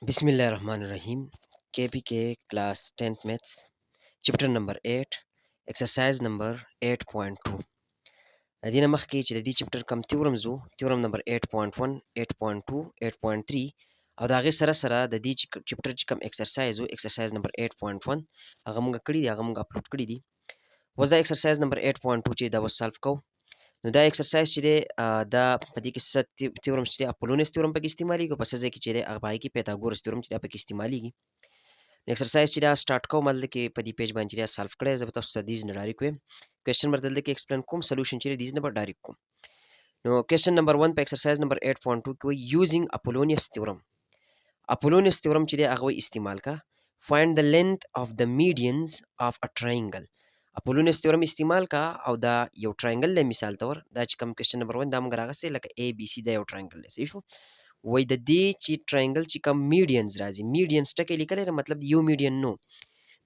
बिस्मिल्लाहिर्रहमानिर्रहीम। KPK class 10th maths chapter number 8 exercise number 8.2 دينا مخکې چې د دې چپټر کم تیورمز وو تیورم نمبر 8.1 8.2 8.3 او د هغې سره سره د دې چپټر چې کم ایکسرسایز وو ایکسرسایز نمبر 8.1 هغه موږ کړي دي هغه موږ اپلوډ کړي دي. اوس دا ایکسرسایز نمبر 8.2 چې دا وس سالف کوو نو دا ایکسرسایز چې دی دا په دې کې څه تیورم چې دی اپولونیس تیورم پکې استعمالیږي او په څه ځای کې چې دی هغه په هغې کې پیتاګورس تیورم چې دا پکې استعمالیږي. एक्सरसाइज چې دا سٹارټ کوم مطلب کې په دې پیج باندې چې دا سالف کړی زه به تاسو ته دیز نه ډایرکټ وایم کوېسچن به دلته کې ایکسپلین کوم سولوشن چې دیز نه به ډایرکټ کوم. نو کوېسچن نمبر 1 په ایکسرسایز نمبر 8.2 کې وایي یوزینګ اپولونیس تیورم. اپولونیس تیورم چې دی هغه استعمال کا فایند د لینث اف د میډینز اف ا ټرایانګل. اپولونیس تیورم استعمال کا او دا یو ټرایانګل له مثال تور دا چې کوم کوېسچن نمبر 1 دا موږ راغسته لکه اے بی سی دا یو ټرایانګل دی صحیح شو. وای د دې چې ټرایانګل چې کوم میډینز راځي میډینز ټکی لیکلی مطلب یو میډین نو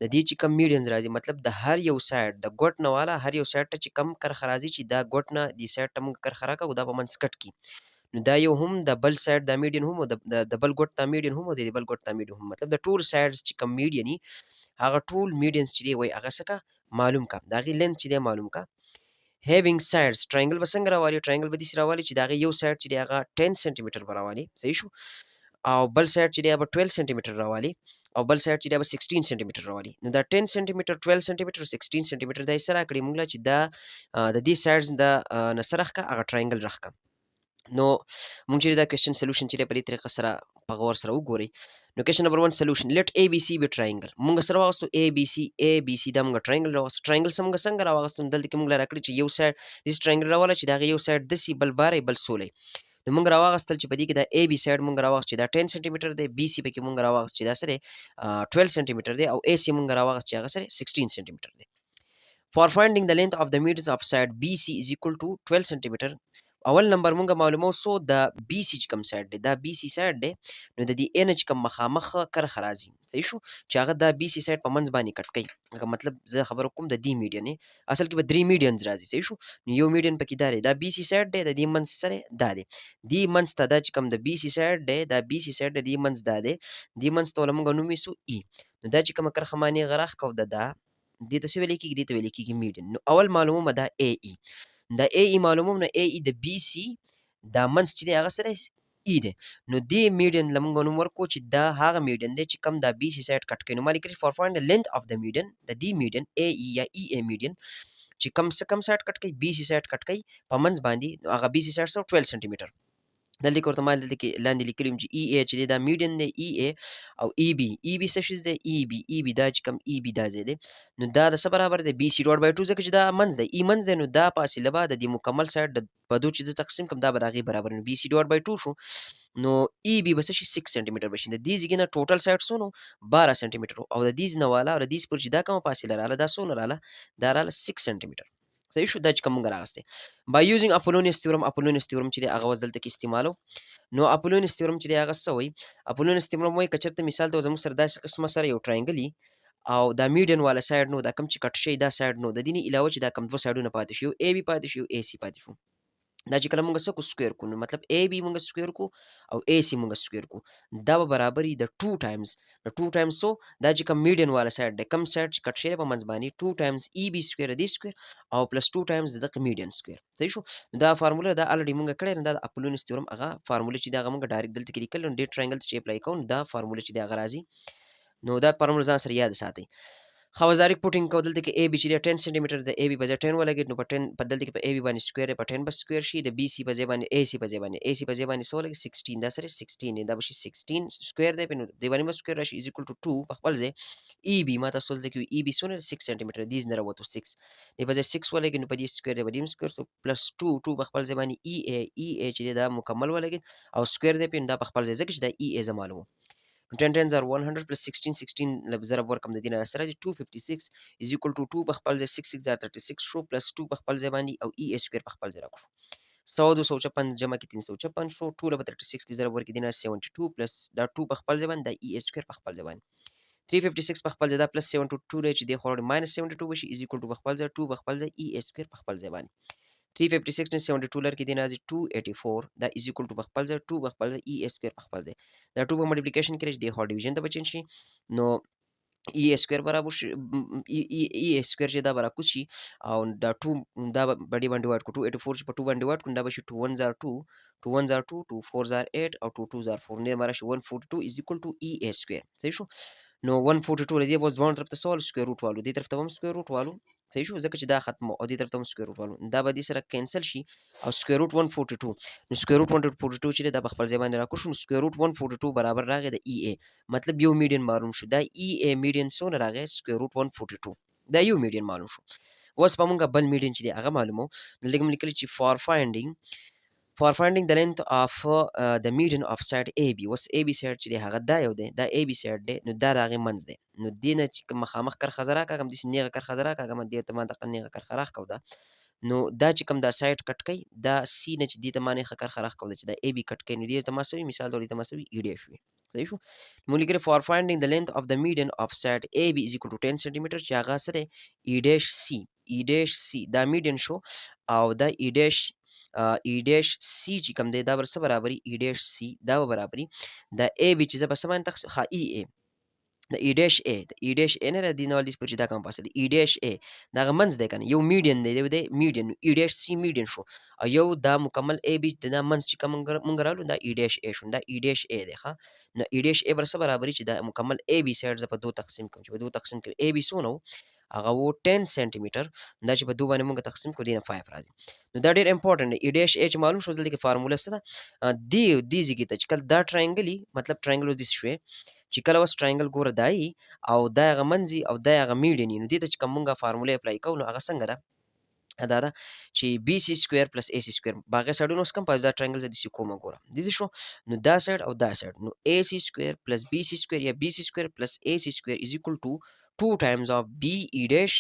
د دې چې کوم میډینز راځي مطلب د هر یو سایډ د ګوټ نه والا هر یو سایډ ته چې کم کرخه راځي چې دا ګوټ نه دې سایډ ته موږ کرخه راکړو دا به منځ کټ کي نو دا یو هم د بل سایډ دا میډین هم او د بل ګوټ دا میډین هم او د بل ګوټ دا میډین هم مطلب د ټول سایډز چې کوم میډین هغه ټول میډینز چې دی وای هغه څه کا معلوم کا دا غي لینث چې دی معلوم کا. having sides triangle به څنګه راوالي triangle به دې راوالي چې دا غي یو سایډ چې دی هغه 10 سنټي میټر راوالي صحیح شو او بل سایډ چې دی به 12 سنټي میټر راوالي او بل سایډ چې دی به 16 سنټي میټر راوالي. نو دا 10 سنټي میټر 12 سنټي میټر 16 سنټي میټر دا یې سره کړی موږ چې دا د دې سایډز د نسرخ کا هغه ټرایانګل راخکا. نو مونږ چې دا کوېسچن سولوشن چې په دې طریقه سره په غور سره وګورئ نو کوېسچن نمبر 1 سولوشن لیټ اے بی سی بی ټرایانګل مونږ سره واغستو اے بی سی دا مونږ ټرایانګل راوغستو ټرایانګل څنګه راوغستو دلته کې مونږ راکړي چې یو سایډ دیس ټرایانګل راواله چې دا یو سایډ دسی بل بارې بل سولې نو مونږ راوغستل چې په دې کې دا اے بی سایډ مونږ راوغست چې دا 10 سنټي میټر دی بی سی پکې مونږ راوغست چې دا سره 12 سنټي میټر دی او اے سی مونږ راوغست چې هغه سره 16 سنټي میټر دی. For finding the length of the meters of side BC is equal to 12 cm. اول نمبر مونږه معلومو سو د بی سی چې کوم سایډ دی دا بی سی سایډ دی نو د دې ان چې کوم مخامخ کرخه راځي صحیح شو چې هغه دا بی سی سایډ په منځ باندې کټ کوي هغه مطلب زه خبر کوم د دې میډین اصل کې به درې میډینز راځي صحیح شو نو یو میډین پکې دا بی سی سایډ دی د دې منځ سره دا دی دې منځ ته دا چې کوم د بی سی سایډ دی دا بی سی سایډ د دې منځ دا دی دې منځ ته موږ نوم یې سو ای نو دا چې کوم کرخه معنی غراخ کو دا دې ته څه ویل کېږي دې ته ویل کېږي میډین. نو اول معلومه دا اے ای دا اے ای معلومه نو اے ای د بی سی دا منځ چې دی هغه سره ای دی نو دې میډین لمونږ نوم ورکو چې دا هغه میډین دی چې کم دا بی سی سایډ کټ کوي نو مالي کړي فور فایند د لینث اف د میډین د دې میډین اے ای یا ای ای میډین چې کم څه کم سایډ کټ کوي بی سی سایډ کټ کوي په منځ باندې هغه بی سی سایډ 12 سنټي میټر دلته کوته مال دلته کې لاندې لیکلم چې ای ای چې دا میډین دی ای ای او ای بی څه شي دی ای بی دا چې کم ای بی دا زی دی نو دا د څه برابر دی بی سی ډوټ بای 2 ځکه چې دا منځ دی ای منځ دی نو دا فاصله به د دې مکمل سایډ په دوه چې تقسیم کوم دا به دغه برابر نو بی سی ډوټ بای 2 شو نو ای بی بس شي 6 سنټي میټر بشي د دې ځګنه ټوټل سایډ سونو 12 سنټي میټر او د دې نه والا او د دې پر چې دا کوم فاصله رااله دا سونه رااله دا رااله 6 سنټي میټر صحیح شو دا چې کوم راغسته by using اپولونیس تیورم چې هغه وزلته کې استعمالو نو اپولونیس تیورم چې هغه سوی اپولونیس تیورم وایي کچرته مثال ته زموږ سره داسې قسمه سره یو ټرایانګل او دا میډین والا سایډ نو دا کم چې کټ شي دا سایډ نو د دې نه علاوه چې دا کم دوه سایډونه پاتې شي اے بی پاتې شي اے سی پاتې شو دا چې کله موږ څه کو سکوير کو نو مطلب اے بی موږ سکوير کو او اے سی موږ سکوير کو دا به برابرۍ د 2 ټایمز د 2 ټایمز سو دا چې کم میډین والا سایډ د کم سایډ چې کټ شي په منځ باندې 2 ټایمز ای بی سکوير دی سکوير او پلس 2 ټایمز د میډین سکوير صحیح شو دا فارموله دا الریډي موږ کړی نه دا اپولونیس تیورم هغه فارموله چې دا موږ ډایرکټ دلته کې لیکل نو ډې ټرایانګل چې اپلای کوو دا فارموله چې دا غرازي نو دا فارموله ځان سره یاد ساتئ. خوازاریک پوټینګ کو دلته کې اے بی چې 10 سنټي میټر د اے بی په 10 ولګي نو په 10 په دلته کې په اے بی باندې سکوير په 10 بس سکوير شي د بی سی په ځای باندې اے سی په ځای باندې 16 دا سره 16 دا بشي 16 سکوير دی په دی باندې سکوير راشي از ایکوال ټو 2 په خپل ځای ای بی ما تاسو دلته کې ای بی سونه 6 سنټي میټر دیز نه راوته 6 دی په ځای 6 ولګي نو په دې سکوير دی باندې سکوير سو پلس 2 په خپل ځای باندې ای ای چې دا مکمل ولګي او سکوير دی په دا په خپل ځای ځکه چې دا ای ای زمالو 10 tens are 100 plus 16 لب ضرب ورکم د دینه سره 256 is equal to 2 په خپل ځای 6 6 36 شو plus 2 په خپل ځای باندې او ای سکوير په خپل ځای راکړو 100 256 جمع کې 356 شو 2 له 36 کې ضرب ورکې دینه 72 plus دا 2 په خپل ځای باندې د ای سکوير په خپل ځای باندې 356 په خپل ځای دا plus 72 دی چې د خوري minus 72 بشي is equal to په خپل ځای 2 په خپل ځای ای سکوير په خپل ځای باندې 356 نه 72 لر کې دی راځي 284 دا از ایکوال ټو په خپل ځای 2 په خپل ځای ای اسکویر په خپل ځای دا 2 په ملټیپلیکیشن کې راځي د هو ډیویژن ته بچین شي نو ای اسکویر برابر شي ای اسکویر چې دا برابر شي او دا 2 دا باندې باندې ډیوایډ کو 284 چې په 2 باندې ډیوایډ کو دا به شي 2 1 are 2 2 1 are 2 2 4 are 8 او 2 2 are 4 نه مرشي 142 is equal to ای اسکویر صحیح شو نو 142 لدی بس دوه طرف ته سوال سکوير روټ والو دې طرف ته هم سکوير روټ والو صحیح شو ځکه چې دا ختمه او دې طرف ته هم سکوير روټ والو دا به دې سره کینسل شي او سکوير روټ 142 نو سکوير روټ 142 چې دا په خپل ځای باندې راکو شو نو سکوير روټ 142 برابر راغی د ای ای مطلب یو میډین معلوم شو دا ای ای میډین سونه راغی سکوير روټ 142 دا یو میډین معلوم شو اوس په مونږه بل میډین چې دی هغه معلومو لګم لیکل چې for finding the length of the median of side AB وس AB side چې دی هغه دا یو دی دا AB side دی نو دا د هغې منځ دی نو دې نه چې مخامخ کرښه زه راکاږم داسې نیغه کرښه زه راکاږم دې ته ما دغه نیغه کرښه راښکوده نو دا چې کوم دا سایډ کټ کوي دا سی نه چې دې ته ما نیغه کرښه راښکوده چې دا AB کټ کوي نو دې ته ما څه وي مثال طور دې ته ما څه وي ای ډیش وي صحیح شو موږ لیکلي for finding the length of the median of side AB is equal to 10 cm چې هغه څه دی ای ډیش سی دا میډین شو او دا ای ډیش سی چې کوم دی دا بر څه برابري ای ډیش سی دا به برابري د ای بي چې زه به څه باندې تقسیم ښه ای ای د ای ډیش ای د ای ډیش ای نه دی نو لیس پر چې دا کوم پاسه دی ای ډیش ای دا منځ دی کنه یو میډین دی دی میډین ای ډیش سی میډین شو او یو دا مکمل ای بي دا منځ چې کوم مونږ رالو دا ای ډیش ای شو دا ای ډیش ای دی ښه نو ای ډیش ای بر څه برابري چې دا مکمل ای بي سایډ ز په دوه تقسیم کوم چې په دوه تقسیم کوم ای بي سونه هغه وو 10 سانتي متر دا چې په دوه باندې مونږ تقسیم کو دینه 5 راځي نو دا ډیر امپورټنت دی ای ډیش ای چې معلوم شو دلته کې فارموله څه ده دی ځکه چې کله دا ټراینګل مطلب ټراینګل اوس دې شوی چې کله اوس ټراینګل ګوره دای او دا هغه منځي او دا هغه میډین نو دې ته چې کوم مونږه فارموله اپلای کوو نو هغه څنګه ده دا ده چې بي سي سکوير پلس اي سي سکوير باقي سایډونو اوس کوم په دا ټراینګل د سې کومه ګوره دې شو نو دا سایډ او دا سایډ نو اي سي سکوير پلس بي سي سکوير یا بي سي سکوير پلس اي سي سکوير از ایکوال ټو 2 times of بي ای ډیش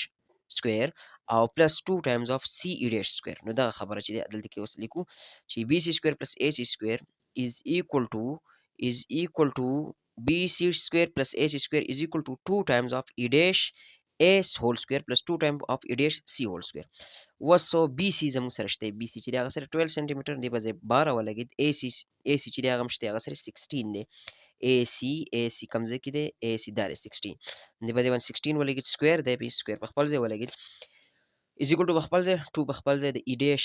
سکوير او پلس 2 times of سی ای ډیش سکوير نو دا خبره چې دلته کې اوس لیکو چې بي سي سکوير پلس اي سي سکوير is equal to BC square plus AC square is equal to 2 times of E dash A whole square plus 2 times of E dash C whole square وسو BC زموږ سره شته BC چې هغه سره 12 سانتي متر دی په ځای 12 ولګید AC چې هغه مشته هغه سره 16 دی AC کوم ځای کې دی AC دار 16 دی په ځای 16 ولګید سکوير دی په سکوير په خپل ځای ولګید is equal to بخپل ځای 2 بخپل ځای د ای ډیش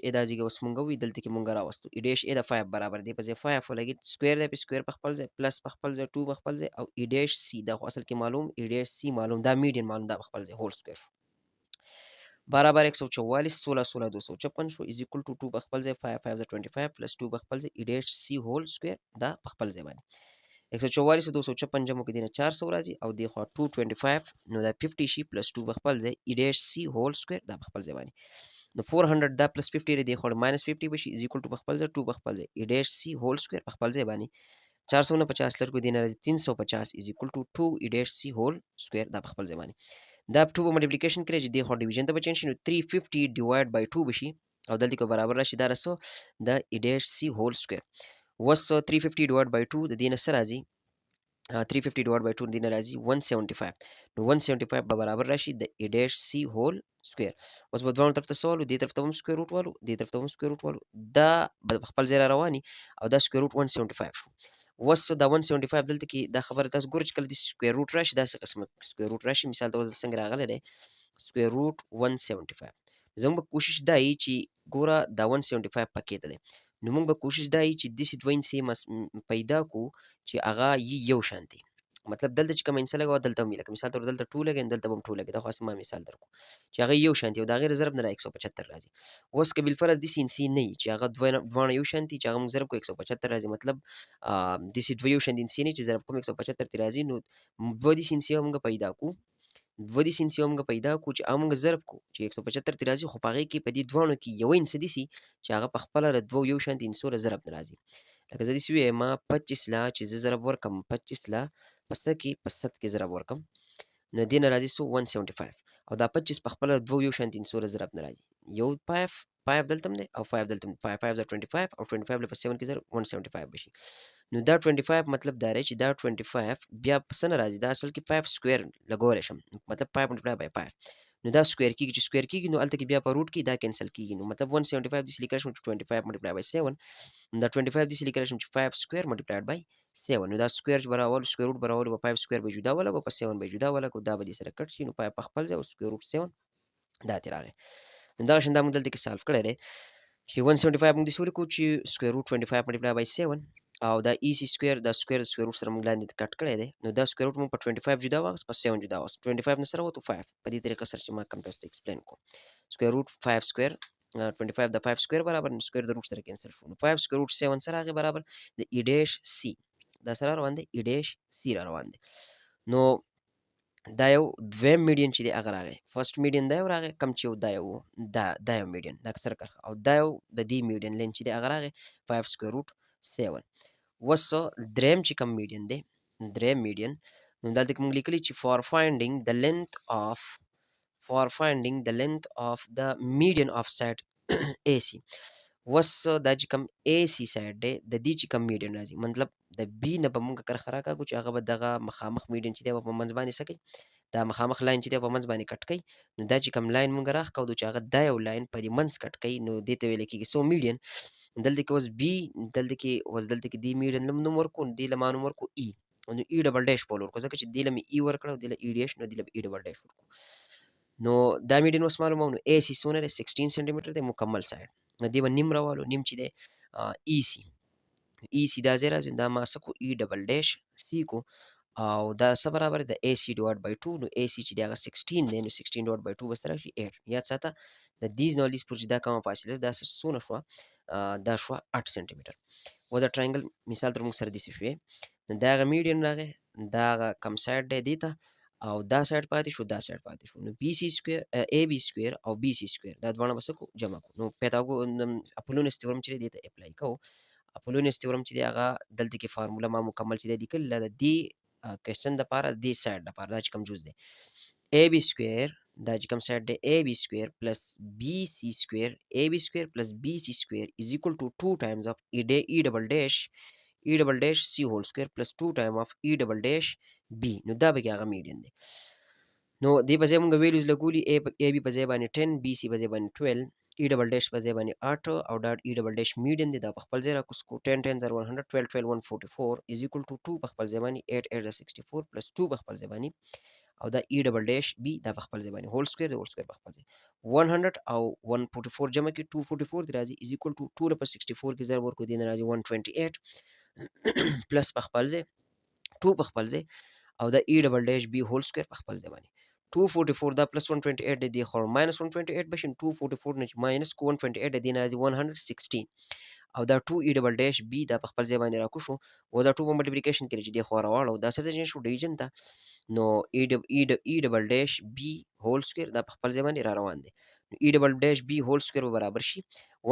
ای دا ځای اوس مونږ وی دلته کې مونږ راوستو ای ډیش ای د 5 برابر دی په ځای 5 ولګي سکوير دی په سکوير بخپل ځای پلس بخپل ځای 2 بخپل ځای او ای ډیش سی دا اصل کې معلوم ای ډیش سی معلوم دا میډین معلوم دا بخپل ځای هول سکوير برابر 144 16 16 256 شو is equal to 2 بخپل ځای 5 5 25 plus 2 بخپل ځای ای ډیش سی هول سکوير دا بخپل ځای باندې 144 256 جمع کې دینه 400 راځي او دی خو 225 نو دا 50 شي پلس 2 بخپل ځای ای ډیش سی هول سکوير دا بخپل ځای باندې نو 400 دا پلس 50 دی خو ماینس 50 بشي از ایکوال ټو بخپل ځای 2 بخپل ځای ای ډیش سی هول سکوير بخپل ځای باندې 450 لر کو دینه راځي 350 از ایکوال ټو 2 ای ډیش سی هول سکوير دا بخپل ځای باندې دا 2 په ملټیپلیکیشن کړئ چې دی خو ډیویژن ته بچین شي نو 350 ډیوایډ بای 2 بشي او دلته کو برابر راشي دا رسو د ای ډیش سی هول سکوير وسو 350 ډیوایډ بای 2 د دینه سره راځي 350 divided by 2 دینه راځي 175 نو 175 به برابر راشي د ای ډیش سی هول سکوير اوس په دوه طرف ته سوالو دې طرف ته هم سکوير روټ والو دې طرف ته هم سکوير روټ والو دا خپل ځای رواني او دا سکوير روټ 175 شو وسو دا 175 دلته کې دا خبره تاسو ګورئ چې کله د سکوير روټ راشي دا څه قسمه سکوير روټ راشي مثال ته څنګه راغلی دی سکوير روټ 175 زموږ کوشش دا ای چې ګوره دا 175 پکې ده نو موږ به کوشش دا ای چې داسې دوه انسې پیدا کو چې هغه یو شانتي مطلب دلته چې کوم انسه لګو دلته هم لکه مثال تور دلته 2 لګي دلته هم 2 لګي دا خاص ما مثال درکو چې هغه یو شانتي او دا غیر ضرب نه 175 راځي اوس کبل فرض دي انسې نه چې هغه دوه یو شانتي چې هغه موږ ضرب کو 175 راځي مطلب داسې دوه یو شانتي انسې نه چې ضرب کوم 175 راځي نو دوه دي انسې موږ پیدا کو دوه دي سینسي موږ پیدا کو چې موږ ضرب کو چې 175 راځي خو په هغې کې په دې دوانو کې یو انس دي چې هغه په خپله د دوو یو شانتي انسو له ضرب نه راځي لکه زه داسې ووایم 25 لا چې زه ضرب ورکړم 25 لا په څه کې په 7 کې ضرب ورکړم نو دې نه راځي 175 او دا 25 په خپله دوو یو شانتي انسو له ضرب نه راځي یو 5 دلته دی او 5 دلته 5 5 25 او 25 له په 7 کې ضرب 175 بشي نو دا 25 مطلب دا دی چې دا 25 بیا په څه نه راځي دا اصل کې 5 سکوير لګولی شم مطلب 5 ملټپلای بای 5 نو دا سکویر کېږي، چې سکویر کېږي نو هلته کې بیا په روټ کې دا کینسل کېږي، نو مطلب 175 داسې لیکلی شم چې 25 ملټیپلای بای 7 دا 25 داسې لیکلی شم چې 5 سکویر ملټیپلایډ بای 7 نو دا سکویر چې به راولو سکویر روټ به راولو په 5 سکویر به جدا ولګو په 7 به جدا ولګو دا به دې سره کټ شي نو 5 په خپل ځای او سکویر روټ 7 دا ترې راغی. نو دغه شان دا موږ دلته کې سالف کړی دی چې 175 موږ داسې ولیکو چې سکویر روټ 25 ملټیپلای بای 7 او دا ای سی سکویر دا سکویر د سکویر روټ سره موږ لاندې کټ کړی دی، نو دا سکویر روټ موږ په 25 جدا واخیست په 7 جدا واخیست 25 نه سره وته 5 په دې طریقه سره چې ما کوم تاسو ته ایکسپلین کوم. سکویر روټ 5 سکویر 25 د 5 سکویر برابر نو سکویر د روټ سره کینسل شو، نو 5 سکویر روټ 7 سره هغه برابر د ای ډیش سی دا سره روان دی ای ډیش سی را روان دی. نو دا یو دویم میډین چې دی هغه راغی، فرست میډین دا یو راغی کم چې یو دا یو دا یو میډین دا اکثر کرخه او دا یو د دې میډین لین چې دی هغه راغی 5 سکویر روټ 7. وس دریم چې کم میډین دی دریم میډین نو دلته کوم لیکلی چې فار فایندینګ د لینث اف د میډین اف سایډ اے سی وس دا چې کم اے سی سایډ دی د دې چې کم میډین راځي مطلب د بی نه به مونږ کرخه راکاږو چې هغه به دغه مخامخ میډین چې دی په منځ باندې څه کوي دا مخامخ لاین چې دی په منځ باندې کټ کوي، نو دا چې کم لاین مونږ راښکو چې هغه دا یو لاین په دې منځ کټ کوي نو دې ته ویل کېږي سو میډین. دلته کې اوس بی دلته کې دې میډین نوم ورکو دې له ما نوم ورکو ای نو ای ډبل ډیش بول ورکو ځکه چې دې له مې ای ورکړو دې له ای ډیش نو دې له ای ډبل ډیش ورکو. نو دا میډین اوس معلومه نو اے سی څونه دی 16 سانتي متر دی مکمل سایډ نو دې به نیم راوالو نیم چې دی ای سی دا ځای راځي دا ما څه کو ای ډبل ډیش سی کو او دا څه برابر د اے سی ډیوایډ بای 2 نو اے سی چې دی هغه 16 دی نو 16 ډیوایډ بای 2 به سره شي 8 یاد ساته د دیز نو لیس پورې دا کومه فاصله دا څونه شو دا شو 8 سانتي متر. و دا ټراینګل مثال تر موږ سره دي شوې دا غ میډین راغی دا کم سایډ دی دیتا او دا سایډ پاتې شو دا سایډ پاتې شو نو بی سی سکوير ای بی سکوير او بی سی سکوير دا دوه بس کو جمع کو نو پیتاګو اپولونس تیورم چې دی ته اپلای کو اپولونس تیورم چې دی هغه دلته کې فارموله ما مکمل چې دی لیکل د دی کوېسچن د پاره دی سایډ د پاره دا چې کوم جوز دی اے بی سکوير دا چې کوم سایډ دی اے بی سکوير پلس بی سی سکوير اے بی سکوير پلس بی سی سکوير از ایکوال ټو 2 ټایمز اف ای ډبل ډیش سی هول سکوير پلس 2 ټایم اف ای ډبل ډیش بی نو دا به هغه میډین دی. نو دې په ځای موږ ویلیوز لګولي ای بی په ځای باندې 10 بی سی په ځای باندې 12 ای ډبل ډیش په ځای باندې 8 او ډاټ ای ډبل ډیش میډین دی دا په خپل ځای را کوس کو 10 10 0 100 12 12 144 از ایکوال ټو 2 په خپل ځای باندې 8 8 64 پلس 2 په خپل ځای باندې او دا ای ډبل ډیش بی دا په خپل ځای باندې هول سکوير په خپل ځای 100 او 144 جمع کې 244 دی راځي از ایکوال ټو 2 په 64 کې ضرب ورکو دی راځي 128 پلس په خپل ځای 2 په خپل ځای او دا ای ډبل ډیش بی هول سکوير په خپل ځای باندې 244 دا پلس 128 دی خو ماینس 128 بشین 244 نه ماینس 128 دی نه 116 او دا 2 ای ډبل ډیش بی دا په خپل ځای باندې راکو شو و دا 2 ملټیپلیکیشن کړي چې دی خو راوړو دا څه ځای شو ډیویژن ته نو ای ډبل ډیش بی هول سکوير دا په خپل ځای باندې را روان دی ای ډبل ډیش بی هول سکوير برابر شي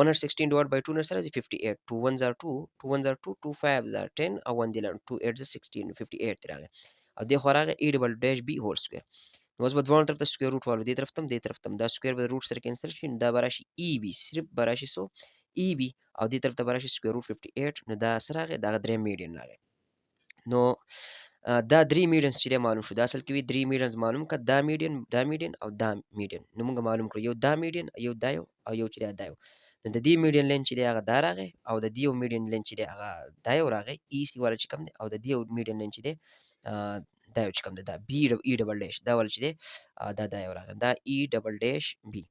116 ډیوایډ بای 2 نه سره 58 2 1 are 2 2 1 are 2 2 5 are 10 او 1 دي 2 8 16 58 راغی او د خوراغه ای ډبل ډیش بی هول سکوير نو اوس به دوه طرف ته سکوير روټ والو دې طرف تم دې طرف تم دا سکوير به روټ سره کینسل شي دا براشي ای بی صرف براشي سو ای بی او دې طرف ته براشي سکوير روټ 58 نو دا سره راغی دا درې میډین راغی. نو دا درې میډینز چې معلوم شو دا اصل کې وی درې میډینز معلوم کړه دا میډین او دا میډین نو موږ معلوم کړو یو دا میډین یو دا یو او یو چې دا یو نو د دې میډین لین چې دی هغه دا راغی او د دې یو میډین لین چې دی هغه دا یو راغی ای سی والا چې کوم دی او د دې یو میډین لین چې دی دا یو چې کوم دی دا بی ای ډبل ډیش دا ول چې دی دا یو راغی دا ای ډبل ډیش بی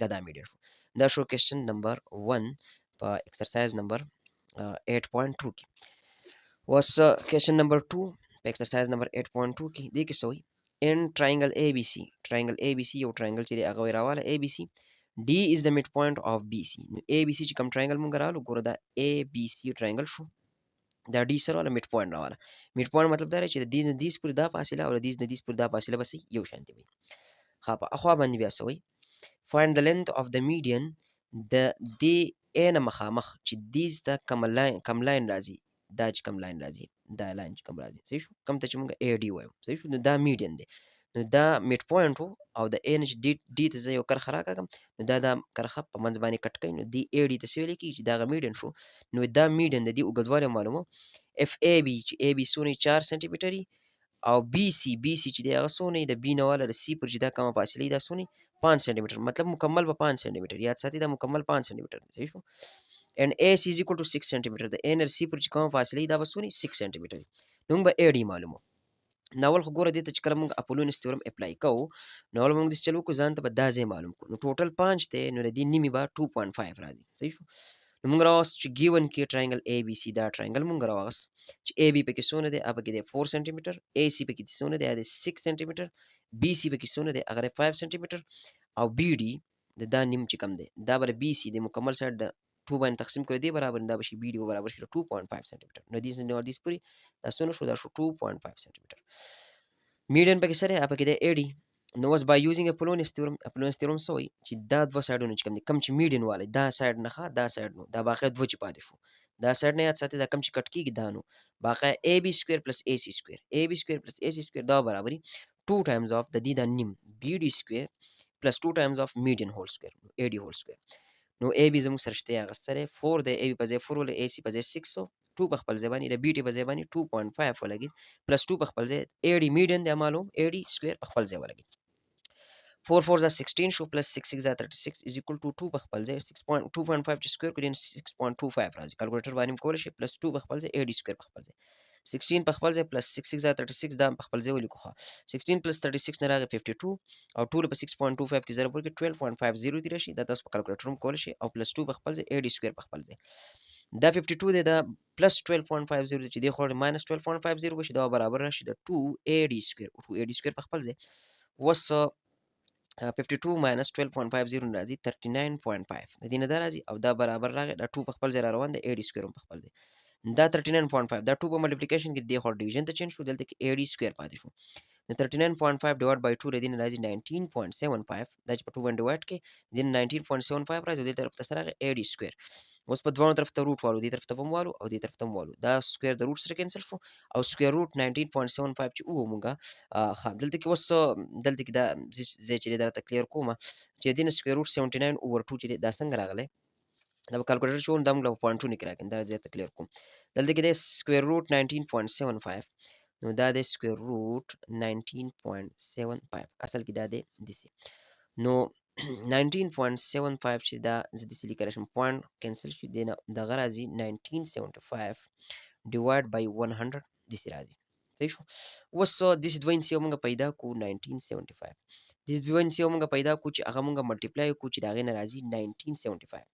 دا میډین شو. دا شو کوېسچن نمبر 1 په ایکسرسایز نمبر 8.2 کې. وس کوېسچن نمبر 2 په ایکسرسایز نمبر 8.2 کې دې کې سوې ان ټراینګل اے بی سی یو ټراینګل چې دی هغه راواله اے بی سی D is the midpoint of BC. نو ABC چې کوم ټراینګل مونږ رالو ګوره دا ABC ټراینګل شو دا D سره ولا میډ پوینټ راواله میډ پوینټ مطلب دا چې د دې نه دیس پورې دا فاصله او د دې نه دیس پورې دا فاصله بس یو شانتي وي. ها په اخوا باندې بیا سوې find the length of the median د دې ان مخامخ چې دیز ته کم لاین راځي دا چې کم لاین راځي دا لاین چې کم راځي صحیح شو کم ته چې مونږ AD وایو صحیح شو نو دا میډین دی نو دا میډ پوینټ او د ان چې ډی ته یو کرخه راکاږم نو دا کرخه په منځ باندې کټ کړي نو دی ای ډی ته ویل کی چې دا میډین شو نو دا میډین د دې اوږدوالی معلومه اف ای بی چې ای بی سونه 4 سانتي متر او بي سي چې دی هغه څونه د بي نه واله د سی پر چې دا کومه فاصله دا څونه 5 سانتي متر مطلب مکمل به 5 سانتي متر یاد ساتي دا مکمل 5 سانتي متر صحیح شو and AC is equal to 6 سانتي متر د ان سی پر چې کومه فاصله دا به څونه 6 سانتي متر نو به اي ډي معلومو ناول خو ګوره دې ته چې کله موږ اپولونس تیورم اپلای کوو نو اول موږ د چلو کو ځان ته به دا ځای معلوم کو نو ټوټل 5 ته نو د دې نیمه به 2.5 راځي صحیح شو نو موږ راوست چې ګیون کې ټرایانګل اي بي سي دا ټرایانګل موږ راوست چې اي بي پکې څونه دی اپ کې دی 4 سانتي متر اي سي پکې څونه دی د 6 سانتي متر بي سي پکې څونه دی هغه 5 سانتي متر او بي ډي د دا نیم چې کم دی دا بر بي سي د مکمل سایډ 2 باندې تقسیم کړی دی برابر دا بشي بي ډي برابر شي 2.5 سانتي متر نو دې پوری دا څونه شو دا شو 2.5 سانتي متر میډین پکې سره اپ کې د اي ډي نو واس بای یوزینګ اپولونس تیورم سوی چې دا دوه سایډونه چې کم چې میډین والے دا سایډ نه ښه دا سایډ نو دا باقی دوه چې پاتې شو دا سایډ نه یاد ساتي دا کم چې کټ کیږي دا نو باقی اي بي سکوير پلس اي سي سکوير اي بي سکوير پلس اي سي سکوير دا برابرۍ 2 ټایمز اف د دې د نیم بي ډي سکوير پلس 2 ټایمز اف میډین هول سکوير اي ډي هول سکوير نو اي بي زموږ سره شته هغه سره 4 د اي بي په ځای 4 ول اي سي په ځای 600 2 په خپل ځای باندې د بي ټي په ځای باندې 2.5 ولګي پلس 2 په خپل ځای اي ډي میډین د معلوم اي ډي سکوير په خپل ځای ولګي 4 4 is 16 شو plus 6 6 is 36 is equal to 2 په خپل ځای 6.2.5 چې سکوير کړي 6.25 راځي کیلکولیټر باندې کول شي plus 2 په خپل ځای 80 سکوير په خپل ځای 16 په خپل ځای plus 6 6 is 36 دا په خپل ځای ولیکو 16 plus 36 نه راغی 52 او ټول په 6.25 کې ضرب ورکړي 12.50 دی راشي دا تاسو په کیلکولیټر هم کول شي او plus 2 په خپل ځای 80 سکوير په خپل ځای دا 52 دی دا plus 12.50 چې دی خو minus 12.50 بشي دا برابر راشي د 280 سکوير 280 سکوير په خپل ځای وس 52 minus 12.50 راځي 39.5 د دې نه دا راځي او دا برابر راغی دا 2 په خپل ځای روان دی 80 سکوير په خپل ځای دا 39.5 دا 2 په ملټیپلیکیشن کې د هور ډیویژن ته چینج شو دلته کې 80 سکوير پاتې شو د 39.5 ډیوایډ بای 2 لدی نه راځي 19.75 دا چې په 2 باندې ډیوایډ کې د 19.75 راځي د طرف ته سره 80 سکوير اوس په دوه طرف ته روټ والو دې طرف ته هم والو او دې طرف ته هم والو دا سکوير د روټ سره کینسل شو او سکوير روټ 19.75 چې وو مونږه دلته کې اوس دلته کې دا زه چې دا ته کلیر کوم چې دین سکوير روټ 79 اوور 2 چې دا څنګه راغله دا په کیلکولیټر شو دا موږ په پوینټونو کې راکړم دا زه ته کلیر کوم دلته کې د سکوير روټ 19.75 نو دا د سکوير روټ 19.75 اصل کې دا د دسی نو 19.75 چې دا زه د سلی کړم پوینټ کینسل شي دینه د غرازي 1975 ډیوایډ بای 100 دسی راځي صحیح شو اوس دسی دوین سی موږ پیدا کو 1975 دسی دوین سی موږ پیدا کو چې هغه موږ ملټیپلای کو چې دا غي ناراضي 1975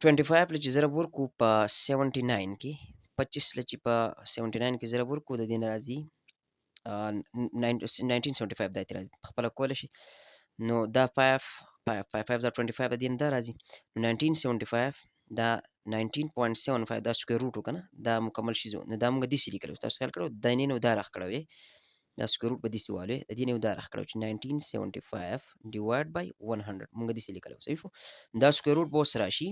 25 لچ ضرب ورکو په 79 کې 25 لچ په 79 کې ضرب ورکو د دې ناراضي 1975 دا راځي خپل کول شي نو دا 5 5 are 25 د دې نه راځي 1975 دا 19.75 دا سکوير روټ وکنه دا مکمل شي نو دا موږ د سلی کړو تاسو خیال کړو د نه نو دا راخ کړو دا سکوير روټ به د سیواله د دې نو دا راخ کړو چې 1975 ډیوایډ بای 100 موږ د سلی کړو صحیح شو دا سکوير روټ به سره شي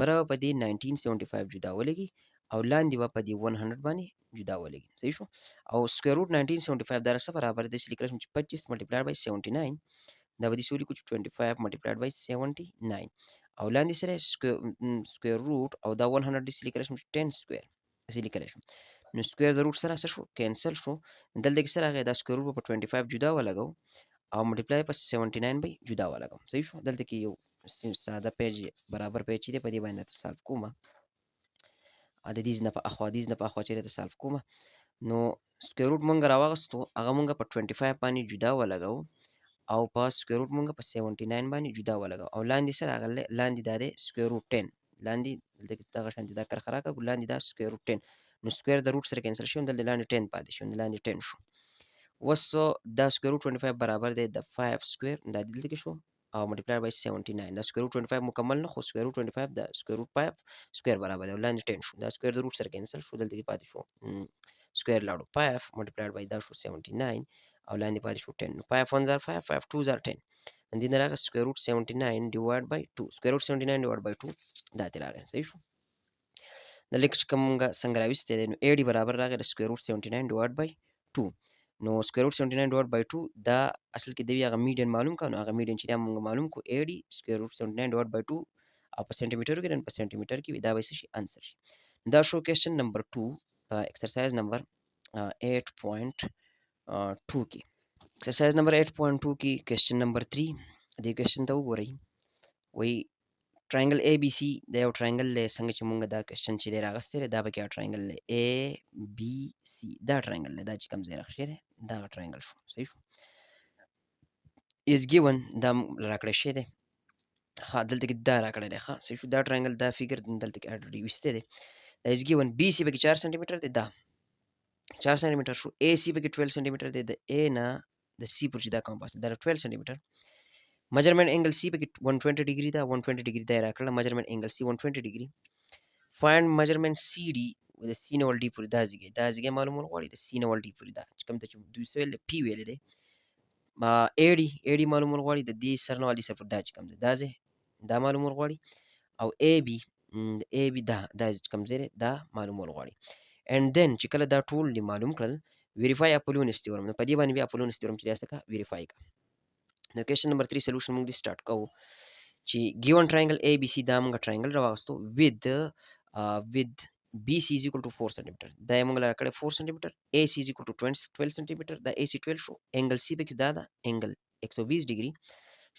برابر په دې 1975 جدا ولګي او لاندې په دې 100 باندې جدا ولګي صحیح شو او سکوير روټ 1975 دا سره برابر د سلی کړو چې 25 ملټیپلایډ بای 79 دا به د سولې کو 25 ملټیپلایډ بای 79 او لاندې سره سکوير روټ او دا 100 د سلی کړو 10 سکوير سلی کړو نو سکوير د روټ سره څه شو کینسل شو دلته کې سره هغه د سکوير روټ په 25 جدا ولګو او ملټیپلای په 79 به جدا ولګم صحیح شو دلته کې یو ساده پیج برابر پیج دی په دې باندې تاسو سالف کومه ا د دې نه په اخوا چې تاسو سالف کومه نو سکوير روټ مونږ راوغستو هغه مونږ په 25 باندې جدا ولګو او په سکوير روټ مونږ په 79 باندې جدا ولګو او لاندې سره هغه لاندې د سکوير روټ 10 لاندې دغه شان دا کار خراکه لاندې دا سکوير روټ 10 نو سکوير د روټ سره کینسل شو د لاندې 10 پاتې شو د لاندې 10 شو وسو دا سکوير روټ 25 برابر دی د 5 سکوير دا دلته کې شو او ملټیپلای بای 79 دا سکوير روټ 25 مکمل نه خو سکوير روټ 25 دا سکوير روټ 5 سکوير برابر دی لاندې 10 شو دا سکوير د روټ سره کینسل شو دلته کې پاتې شو سکوير لاړو 5 ملټیپلایډ بای دا شو 79 او لاندې پاتې شو 10 نو 5 1 are 5 5 2 are 10 and then راغی سکوير روټ 79 ډیوایډ بای 2 سکوير روټ 79 ډیوایډ بای 2 دا ته راغی صحیح شو د لیک کومه څنګه راوستل نو اي ډي برابر راغی د سکوير روټ 79 ډیوایډ بای 2 نو سکوير روټ 79 ډیوایډ بای 2 دا اصل کې دی هغه میډین معلوم کړو هغه میډین چې موږ معلوم کو اي ډي سکوير روټ 79 ډیوایډ بای 2 او په سنټي میټر کې نن په سنټي میټر کې دا به شي انسر شي دا شو کوېسچن نمبر 2 ایکسرسایز نمبر 8.2 2 کې exercise number 8.2 کې question number 3 دې क्वेश्चन ته وګورئ وایي triangle A B C د یو ट्रायंगل دی څنګه چې مونږ دا کوېسچن چې دی راغستی دی دا پکې یو ट्रायंगل دی A B C دا ट्रायंगل دی دا چې کوم ځای راغلی دی دغه ट्रायंगل شو صحیح شو is given دا راکړی شوی دی ښه دلته کې دا راکړی دی ښه صحیح شو دا ट्रायंगل دا فیګر دلته کې already ویستی دی دا is given B C پکې 4 سانتي میټر دی دا 4 سانتي میټر شو A C پکې 12 سانتي میټر دی د A نه د C پورې چې دا کمپاس دی دا 12 سانتي میټر measurement angle C پکې 120 ډیګري دا 120 ډیګري دا راکړه measurement angle C 120 ډیګري find measurement CD د C نه ول D پورې دا ځای معلومول غواړي د C نه ول D پورې دا چې کوم ته چې دوی سویل P ویل دی AD معلومول غواړي د دې سر نه ول D سر دا چې کوم دی دا ځای دا معلومول غواړي او AB دا کوم ځای دا معلومول غواړي and then چې کله دا ټول دی معلوم کړل verify Apollonius theorem نو په دې باندې بیا Apollonius theorem چې تاسو کا verify کا د کوېسچن نمبر 3 سولوشن موږ دې سٹارټ کوو چې given triangle ABC دا موږ triangle راوستو with BC is equal to 4 cm دا موږ لاره کړه 4 cm AC is equal to 12 cm دا AC 12 شو angle C پکې دا angle 120 ډیګري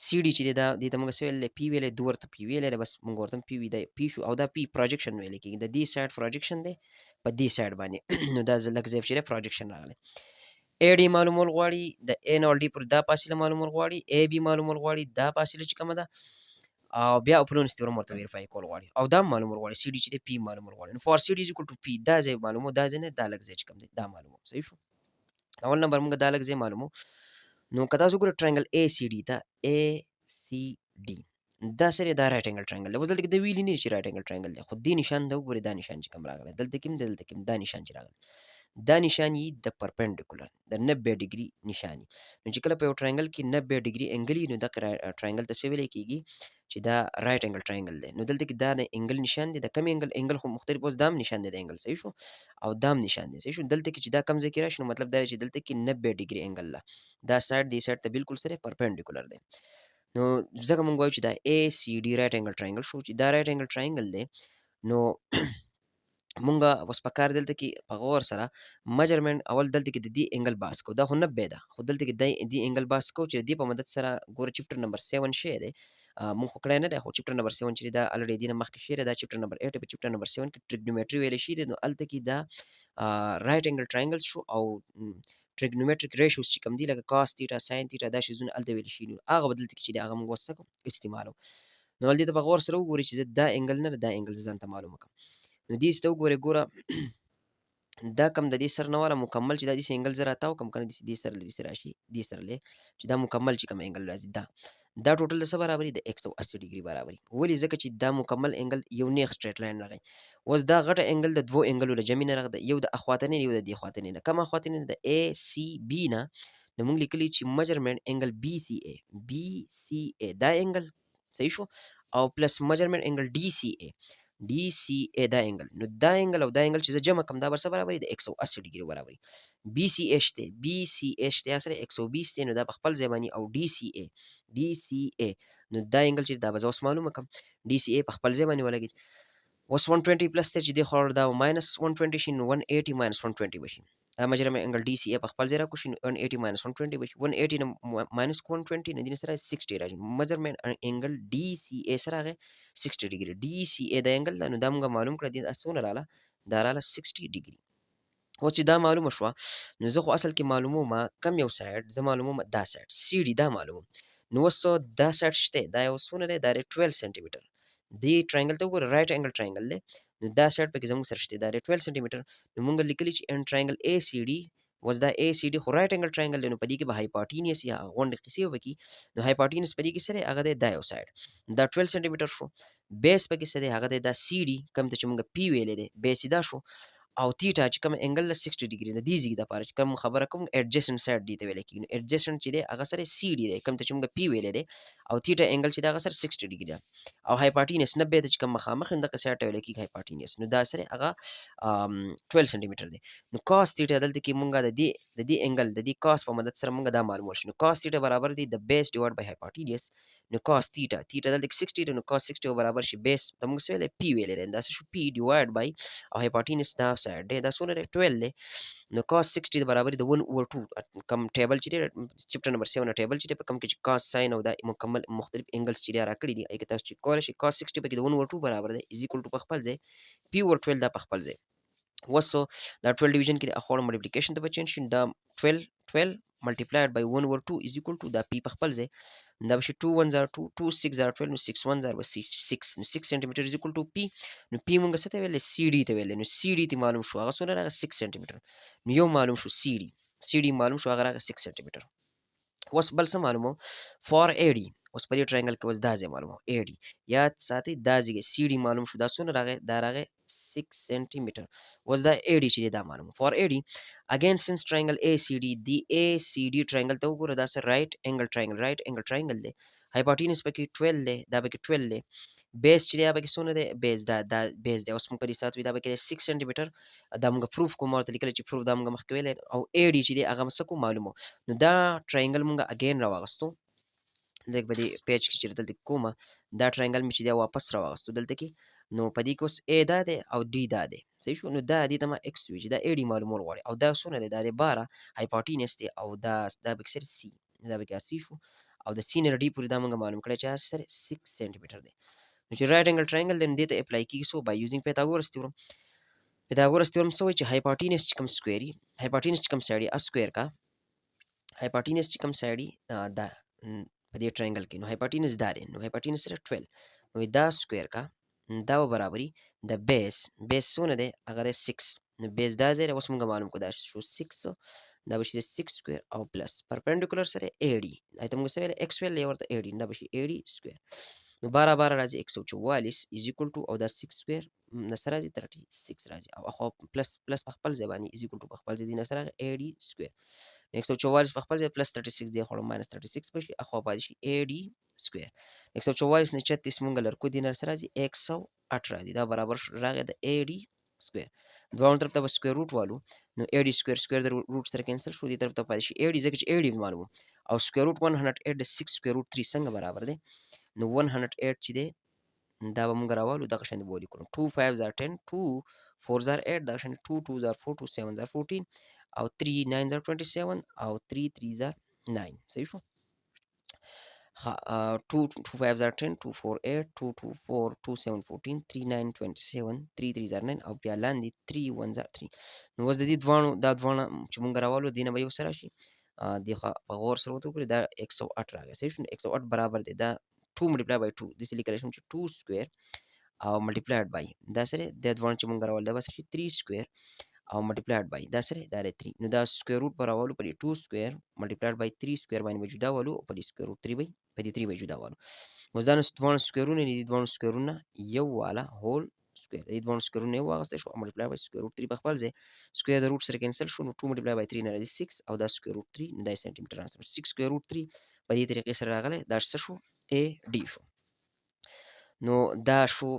CD چې دا د موږ سویل P ویلې دوه ته P ویلې بس موږ ورته P وی دا P شو او دا P پروجیکشن ویل کېږي د دې سایډ پروجیکشن دی په دې سایډ باندې نو دا لکه ځای چې پروجیکشن راغلی AD معلومول غواړي د A نه D پر دا فاصله معلومول غواړي AB معلومول غواړي دا فاصله چې کومه ده او بیا Apollonius theorem ورته ویریفای کول غواړي او دا معلومول غواړي CD چې د P معلومول غواړي نو for CD is equal to P دا ځای معلومو دا ځای نه دا لږ ځای چې کوم دی دا معلومو صحیح شو اول نمبر موږ دا لږ ځای معلومو نو که تاسو ګورئ ټرینګل ACD ته ACD دا سره دا رائټ انګل ټرینګل دی اوس دلته کې د ویلي نه چې رائټ انګل ټرینګل دی خو دې نشان دا وګورئ دا نشان چې کوم راغلی دلته کې دا نشان چې راغلی دا نشان یې د پرپنډیکولر د 90 ډیګري نشان نو چې کله په یو ټرینګل کې 90 ډیګري انګل نو دا ټرینګل ته څه ویل کېږي چې دا رائټ انګل ټرینګل دی نو دلته کې دا نه انګل نشان دی د کم انګل خو مختلف اوس دام نشان دی د انګل صحیح شو او دام نشان دی صحیح شو دلته کې چې دا کم ځای کې راشي نو مطلب دا چې دلته کې 90 ډیګري انګل لا دا سایډ دی سایډ ته بالکل سره پرپنډیکولر دی نو ځکه مونږ وایو چې دا ACD رائټ انګل ټرینګل شو چې دا رائټ انګل ټرینګل دی نو مونږه اوس په کار دلته کې په غور سره میجرمنټ اول دلته کې د دې انګل باس کو دا خو 90 ده خو دلته کې د دې انګل باس کو چې دې په مدد سره ګوره چپټر نمبر 7 شی دی مونږ خو کړی نه دی خو چپټر نمبر 7 چې دا الریډي دې نه مخکې شی دا چپټر نمبر 8 په چپټر نمبر 7 کې ټریګنومټري ویل شي نو الته کې دا رائټ انګل ټرینګل شو او ټریګنومټریک ریشیوز چې کوم دي لکه cos theta sin theta دا شیزونه الته ویل شي نو هغه بدلته کې چې هغه موږ وسکو استعمالو نو ولې ته په غور سره وګورئ چې دا انګل نه دا انګل ځان ته معلومه کړم نو دې ته وګوره دا کم د دې سر نه والا مکمل چې د دې انګل زره تاو کم کنه دې سر لري سره راشي دې سر له چې دا مکمل چې کوم انګل راځي دا ټوټل د څه برابرۍ د 180 ډیګري برابرۍ ولې ځکه چې دا مکمل انګل یو نه سټریټ لاین راغی اوس دا غټه انګل د دوه انګلو له جمع نه راغی یو د اخواتنې یو د دې اخواتنې نه کوم اخواتنې د ACB نه نو موږ لیکلی چې میجرمنټ انګل BCA دا انګل صحیح شو او پلس میجرمنټ انګل DCA دا انګل نو دا انګل او دا انګل چې جمع کوم دا ورسره برابرۍ د 180 ډیګري برابرۍ BCH ته سره 120 ته نو دا په خپل ځای باندې او DCA نو دا انګل چې دا به اوس معلومه کوم DCA په خپل ځای باندې ولګي اوس 120 پلس ته چې دی خور دا ماینس 120 شي نو 180 ماینس 120 بشي دا میجرمنټ انګل DCA په خپل ځای را کوشي 180 ماینس 120 بشي 180 ماینس 120 نه دي سره 60 راځي میجرمنټ انګل DCA سره راغی 60 ډیګري DCA د انګل نو دا موږ معلوم کړی دی اسونه رااله دا رااله 60 ډیګري اوس چې دا معلومه شوه نو زه خو اصل کې معلوموم کم یو سایډ زه معلوموم دا سایډ CD دا معلوموم نو اوس دا سایډ شته دا یو څونه دی دا 12 سانتي میټر دی ټرینګل ته وګوره رائټ انګل ټرینګل دی نو دا سایډ پکې زموږ سره شته دا 12 سانتي میټر نو موږ لیکلی چې ان ټرینګل ACD was دا ACD خو رائټ انګل ټرینګل دی نو په دې کې به هایپوټینیوس یا غونډه قصې وکي نو هایپوټینیوس په دې کې سره هغه دی دا یو سایډ دا 12 سانتي میټر شو بیس پکې سره هغه دی دا CD کم ته چې موږ P ویلې دی بیس دا شو او تیټا چې کوم انګل 60 ډیګري د دې زیګ د پاره چې کوم خبره کوم اډجسټنټ سایډ دی ته ویل کېږي اډجسټنټ چې دی هغه سره CD دی کوم ته چې موږ P ویلې دی او تیټا انګل چې دا هغه سره 60 ډیګري دی او هایپوټینیوس 90 د چې کوم مخامخ اندکه سایډ ته ویل کېږي هایپوټینیوس نو دا سره هغه 12 سانتي میټر دی نو cos تیټا دلته کې موږ د دې انګل د دې cos په مدد سره موږ دا معلومول شي نو cos تیټا برابر دی د بیس ډیوایډ بای هایپوټینیوس نو cos theta theta دلته 60 دی نو cos 60 به برابر شي بیس د موږ څه ویلې پی ویلې دی دا څه شو پی ډیوایډ بای او هایپوټینس دا سایډ دی دا څونه دی 12 دی نو cos 60 د برابر د 1 اوور 2 کم ټیبل چې دی چپټر نمبر 7 ټیبل چې دی په کم کې چې cos sin او دا مکمل مختلف انګلز چې دی راکړي دي اګه تاسو چې کول شي cos 60 په کې د 1 اوور 2 برابر دی از ایکوال ټو په خپل ځای پی اوور 12 دا په خپل ځای وسو دا 12 ډیویژن کې د اخوړ ملټیپلیکیشن ته بچین شي دا 12 multiplied by 1 over 2 is equal to دا p په خپل ځای دا به شي 2 1 0 2 2 6 0 12 نو 6 1 0 6 نو 6 سنټیمټر is equal to p نو p مونږ څه ته ویلې سی ډي ته ویلې نو سی ډي ته معلوم شو هغه څونه راغی 6 سنټیمټر نو یو معلوم شو سی ډي معلوم شو هغه راغی 6 سنټیمټر اوس بل څه معلومو فار اي ډي اوس په دې ټرایانګل کې اوس دا ځای معلومو اي ډي یاد ساتئ دا ځای سی ډي معلوم شو دا څونه راغی دا راغی 6 centimeter was the AD چې دا معلومه for AD again since triangle ACD the ACD triangle ته وګوره دا سره right angle triangle دی hypotenuse پکې 12 دی دا پکې 12 دی بیس چې دی پکې څونه دی بیس دا بیس دی اوس موږ په دې سات وی دا پکې 6 سنټیمټر دا موږ پروف کوم ورته لیکل چې پروف دا موږ مخکې ویل او AD چې دی هغه څه کو معلومه نو دا triangle موږ اگین راوغستو دغه په دې پیج کې چې دلته کومه دا ټرینګل مې چې دا واپس راوغستو دلته کې نو په دې کې اوس A دا دی او D دا دی صحیح شو نو دا دې ته ما x وی چې دا AD معلومول غواړي او دا څونه دی دا دی 12 هایپوټینس دی او دا به سره C دا به کې شو او د C نه D پورې دا موږ معلوم کړی چې سره 6 سنټیمټر دی نو چې رائټ انګل ټرینګل دې دې ته اپلای کیږي سو بای یوزینګ پیتاګورس تیورم سو چې هایپوټینس چې کوم سکويري هایپوټینس چې کوم سایډي ا سکوير کا هایپوټینس چې کوم سایډي دا په دې ټرینګل کې نو هایپوټینس دا دی نو هایپوټینس سره 12 نو دا سکوير کا دا برابرۍ د بیس څونه دی هغه 6 نو بیس دا ځای اوس موږ معلوم کو دا شو 6 دا به شي 6 سکوير او پلس پرپنډیکولر سره AD ایته موږ سره x ویل ورته AD دا به شي AD سکوير نو 12 12 راځي 144 از ایکوال ټو او دا 6 سکوير نسره راځي 36 راځي او اخو پلس په خپل ځای باندې از ایکوال ټو په خپل ځای نسره AD سکوير 144 په خپل ځای پلس 36 دی خو ماینس 36 بشي اخو پاتې شي AD سکوير 144 نه 36 مونږ لرکو دی نسره راځي 108 راځي دا برابر راغی د AD سکوير دوه طرف ته سکوير روټ والو نو AD سکوير د روټ سره کینسل شو دی طرف ته پاتې شي AD ځکه چې AD معلومه او سکوير روټ 108 د 6 سکوير روټ 3 څنګه برابر دی نو 108 چې دی دا به موږ راوالو دغه شان بولی کړو 2 5 are 10 2 4 are 8 دغه شان 2 2 are 4 2 7 are 14 او 3 9 are 27 او 3 3 are 9 صحیح شو 2 2 5 are 10 2 4 8 2 2 4 2 7 14 3 9 27 3 3 are 9 او بیا لاندې 3 1 are 3 نو اوس د دې دوانو چې موږ راوالو دینه به یو سره شي د په غور سره وته دا 108 راغی صحیح شو 108 برابر دی دا 2 multiplied by 2 this لیکل شم چې 2 square او multiplied by دا سره د دوان چې مونږ راول دا بس چې 3 square او multiplied by دا سره دا 3 نو دا سکوير روټ پر راولو په 2 square multiplied by 3 square باندې وجودا والو په سکوير روټ 3 په 3 وجودا والو اوس دا نو دوان سکويرونه دي دوان سکويرونه یو والا هول سکوير دې دوان سکويرونه یو واغسته شو multiplied by سکوير روټ 3 په خپل ځای سکوير د روټ سره کینسل شو نو 2 multiplied by 3 نه راځي 6 او دا سکوير روټ 3 نو دا سنټیمټر راځي 6 سکوير روټ 3 په دې طریقې سره راغله دا څه شو AD شو نو دا شو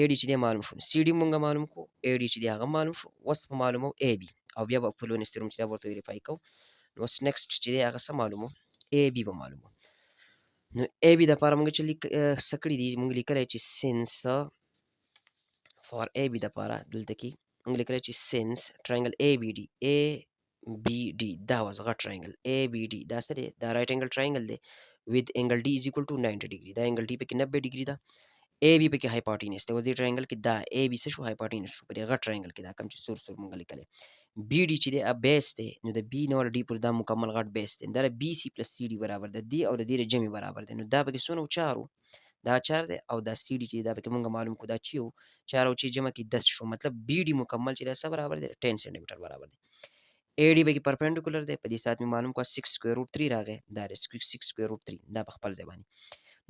AD چې دی معلوم شو CD مونږه معلوم کو AD چې دی هغه معلوم شو اوس په معلومو AB او بیا په فلونس ترم چې دا ورته ویریفای کو نو اوس نیکسټ چې دی هغه څه معلومو AB به معلومو نو AB د لپاره مونږ چې سکړی دی مونږ لیکلای چې سینس فار AB د لپاره دلته کې مونږ لیکلای چې سینس ټرینګل ABD ABD دا واز غټ ټرینګل ABD دا سره دا رائټ انګل ټرینګل دی with angle D is equal to 90 degree دا angle D په کې 90 degree دا AB په کې hypotenuse ته د ټرینګل کې دا AB څه شو hypotenuse شو په دې غټ ټرینګل کې دا کوم چې سور مونږ لیکل BD چې دی ا بیس دی نو د B نو D پر دا مکمل غټ بیس دی دا BC + CD برابر ده دی او د دې جمع برابر دی نو دا په کې سونو چارو دا 4 دی او دا CD چې دا په کې مونږ معلوم کو دا چیو 4 او چې جمع کې 10 شو مطلب BD مکمل چې دا څه برابر دی 10 سنټی میټر برابر دی AD به کې پرپنډیکولر دی په دې سات می معلوم کو 6 سکوير روټ 3 راغی دا 6 سکوير روټ 3 دا په خپل ځای باندې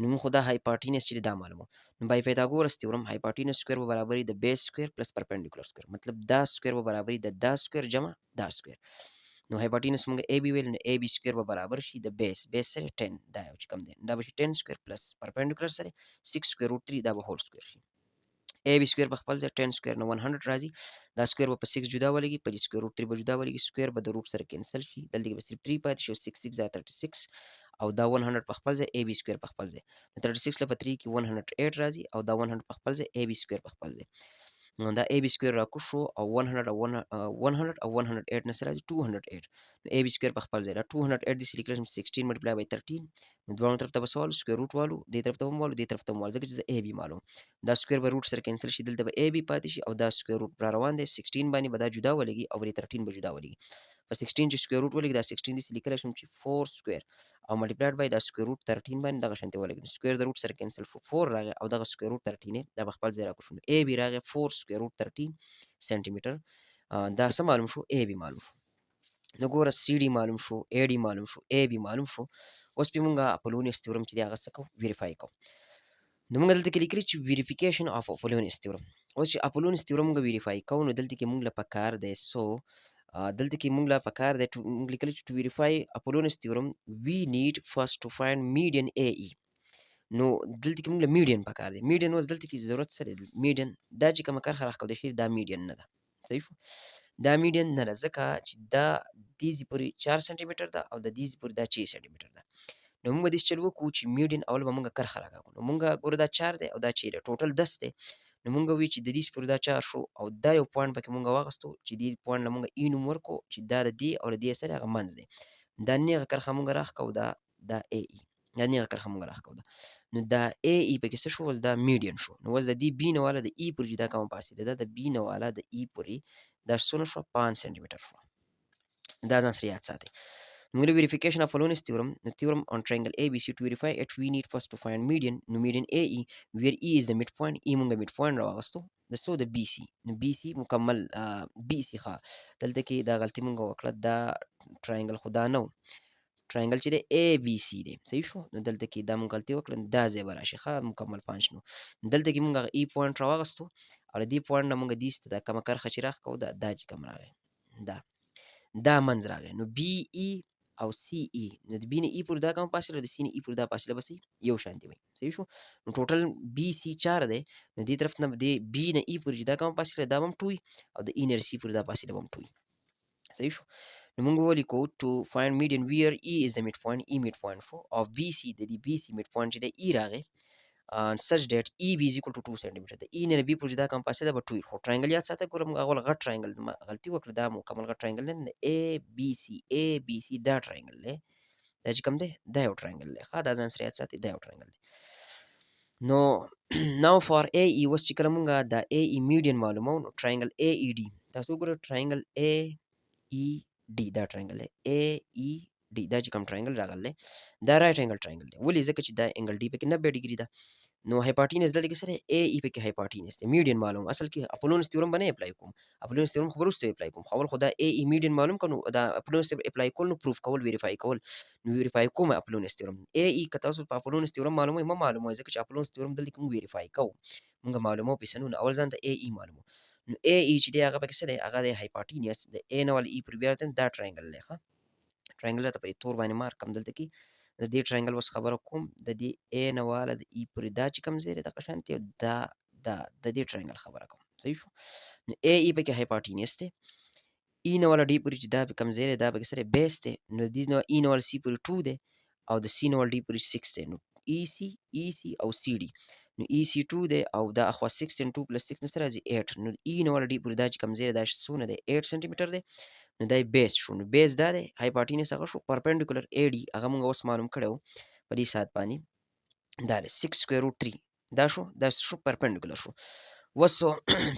نو موږ خدا هایپوټینس چې دا معلومه نو بای پیتاګورس تیورم هایپوټینس سکوير به برابرۍ د بیس سکوير پلس پرپنډیکولر سکوير مطلب دا سکوير به برابرۍ د دا سکوير جمع دا سکوير نو هایپوټینس موږ AB ویل نو AB سکوير به برابر شي د بیس سره 10 دا یو چې کم دی دا به 10 سکوير پلس پرپنډیکولر سره 6 سکوير روټ 3 دا به هول سکوير شي AB سکوير په خپل ځای 10 سکوير نو 100 راځي دا سکوير په 6 جدا ولګي په سکوير روټ 3 به جدا ولګي سکوير به د روټ سره کینسل شي دلته به صرف 3 پاتې شي 6 6 36 او دا 100 په خپل ځای ab سکوير په خپل ځای. نو 36 له په 3 کې 108 راځي او دا 100 په خپل ځای ab سکوير په خپل ځای. نو دا ab سکوير راکوز شو او 100 او 108 نه سره راځي 208. نو ab سکوير په خپل ځای دا 208 دې لیکل شي 16 ملټیپلای بای 13. نو دوه طرف ته به سوال سکوير روټ والو دې طرف ته هم والو دې طرف ته هم والو ځکه چې ab معلوم. دا سکوير به روټ سره کینسل شي دلته به ab پاتې شي او دا سکوير روټ را روان دی 16 باندې به دا جدا ولګي او بلې 13 به جدا ولګي. په 16 چې سکوير روټ ولګي دا 16 دې لیکلی شم چې 4 سکوير او ملټیپلایډ بای دا سکوير روټ 13 باندې دغه شانتي ولګي. سکوير د روټ سره کینسل شو 4 راغی او دغه سکوير روټ 13 دا په خپل ځای راکوز شو. a b راغی 4 سکوير روټ 13 سانتي متر. دا څه معلوم شو a b معلوم شو. نو ګوره c d معلوم شو a d معلوم شو a b معلوم شو. اوس په مونږه اپولونیوس تیورم چې دی هغه څه کوو ویریفای کوو. نو موږ دلته کې لیکلي چې ویریفیکیشن اف اپولونیوس تیورم. اوس چې اپولونیوس تیورم موږ ویریفای کوو نو دلته کې موږ له پکار دی دلته کې موږ لا پکار دی موږ لیکلي چې ټو ویریفای اپولونیوس تیورم وی نیډ فرست ټو فایند میډین ای ای. نو دلته کې موږ له میډین پکار دی. میډین اوس دلته کې ضرورت سره دی میډین دا چې کومه کرښه راښکول شي دا میډین نه ده. صحیح شو. دا میډین نه ده ځکه چې دا دیزي پورې 4 سانتي متر ده او د دیزي پورې دا 6 سانتي متر ده. نو موږ دې چل وکړو چې میډین اول به موږ کرښه راکاږو. نو موږ ګوره دا 4 دی او دا 6 دی ټوټل 10 دی. نو موږ وی چې د دې پورې دا 4 شو او دا یو پوینټ پکې موږ واغستو چې دې پوینټ له موږ ای نوم ورکو چې دا د دې او د دې سره هغه منځ دی. دا نیغه کرښه موږ راښکو دا ای ای دا نیغه کرښه موږ راښکو ده. نو دا ای ای پکې څه شو اوس دا میډین شو. نو اوس د دې بی نه والا د ای پورې دا کومه فاصله ده د بی نه والا د ای پورې دا څونه شو 5 سانتي متر شو. دا ځان سره یاد ساتئ. Numerical verification of Apollonius theorem, the theorem on triangle ABC to verify it, we need first to find median, no median AE, where E is the midpoint, E مونږه midpoint راوغستو. د BC، نو BC مکمل BC ښه. دلته کې دا غلطي مونږ وکړه دا triangle خو دا نه و. triangle چې دی ABC دی. صحیح شو. نو دلته کې دا مونږ غلطي وکړه دا ځای به راشي ښه مکمل 5 نو. دلته کې مونږ هغه E پوینټ راوغستو او د دې پوینټ نه مونږ دې ته دا کومه کرښه چې راښکو دا چې کوم راغی دا منځ راغی. نو BE او سی ای نو د بی نه ای پورې دا کوم فاصله د سی نه ای پورې دا فاصله بس یو شانتي وي. صحیح شو. نو ټوټل بی سی 4 دی. نو دې طرف نه د بی نه ای پورې دا کوم فاصله دا هم 2 او د ای نه سی پورې دا فاصله هم 2. صحیح شو. نو موږ ولیکو to find median where e is the midpoint e midpoint for of bc د دې bc midpoint چې د ای راغی such that EB is equal to 2 cm. د E نه B پورې دا کوم فاصله به 2 خو ټراینګل یاد ساته ګورم هغه غټ ټراینګل غلطي وکړه دا مکمل غټ ټراینګل نه A B C دا ټراینګل دی. دا چې کوم دی دا یو ټراینګل دی. ښه دا ځان سره یاد ساتئ دا یو ټراینګل دی. نو now for AE اوس چې کله مونږه دا AE میډین معلومو نو ټراینګل AED تاسو وګورئ ټراینګل AED دا ټراینګل دی AED دا چې کوم ټراینګل راغلی دا رائټ انګل ټراینګل دی. ولې ځکه چې دا انګل ډي پکې 90 ډیګري ده. نو هایپارټینس دلته کې سره ای ای پکې هایپارټینس دی میډین معلوم اصل کې اپولونس تیورم باندې اپلای کوم اپولونس تیورم خبر واستو اپلای کوم خو خدا ای ای میډین معلوم کنو دا اپولونس اپلای کول نو پروف کول ویریفای کول نو ویریفای کوم اپولونس تیورم ای ای کته اوس په اپولونس تیورم معلومه ما معلومه ځکه چې اپولونس تیورم دلته کوم ویریفای کوم موږ معلومه پېښنو اول ځان ته ای ای معلومه نو ای ای چې دی هغه پکې سره هغه د هایپارټینس د ای نو ول ای پر بیا دا ټراینګل لخوا ټراینګل ته په تور باندې مارک کم دلته کې د دې ټراینګل وس خبره کوم د دې ا نواله د ای پورې دا چې کوم زیره د قشانتي دا د دې ټراینګل خبره کوم. صحیح شو. نو ا ای پکې هایپارټینس ته ای نواله ډی پورې چې دا کوم زیره دا پکې سره بیس ته نو دې نو ای نواله سی پورې 2 ده او د سی نواله ډی پورې 6 ده. نو ای سی او سی ډی نو ای سی 2 ده او دا اخوا 6 and 2 plus 6 نه سره راځي 8 نو ای نواله ډی پورې دا چې کوم زیره دا سونه ده 8 سانتي متر ده. نو دای بیس شو. نو بیس دا دی هایپارټینس هغه شو پرپنډیکولر ای ډی هغه موږ اوس معلوم کړو په دې سات باندې دا 6 سکوير روټ 3 دا شو پرپنډیکولر شو. وسو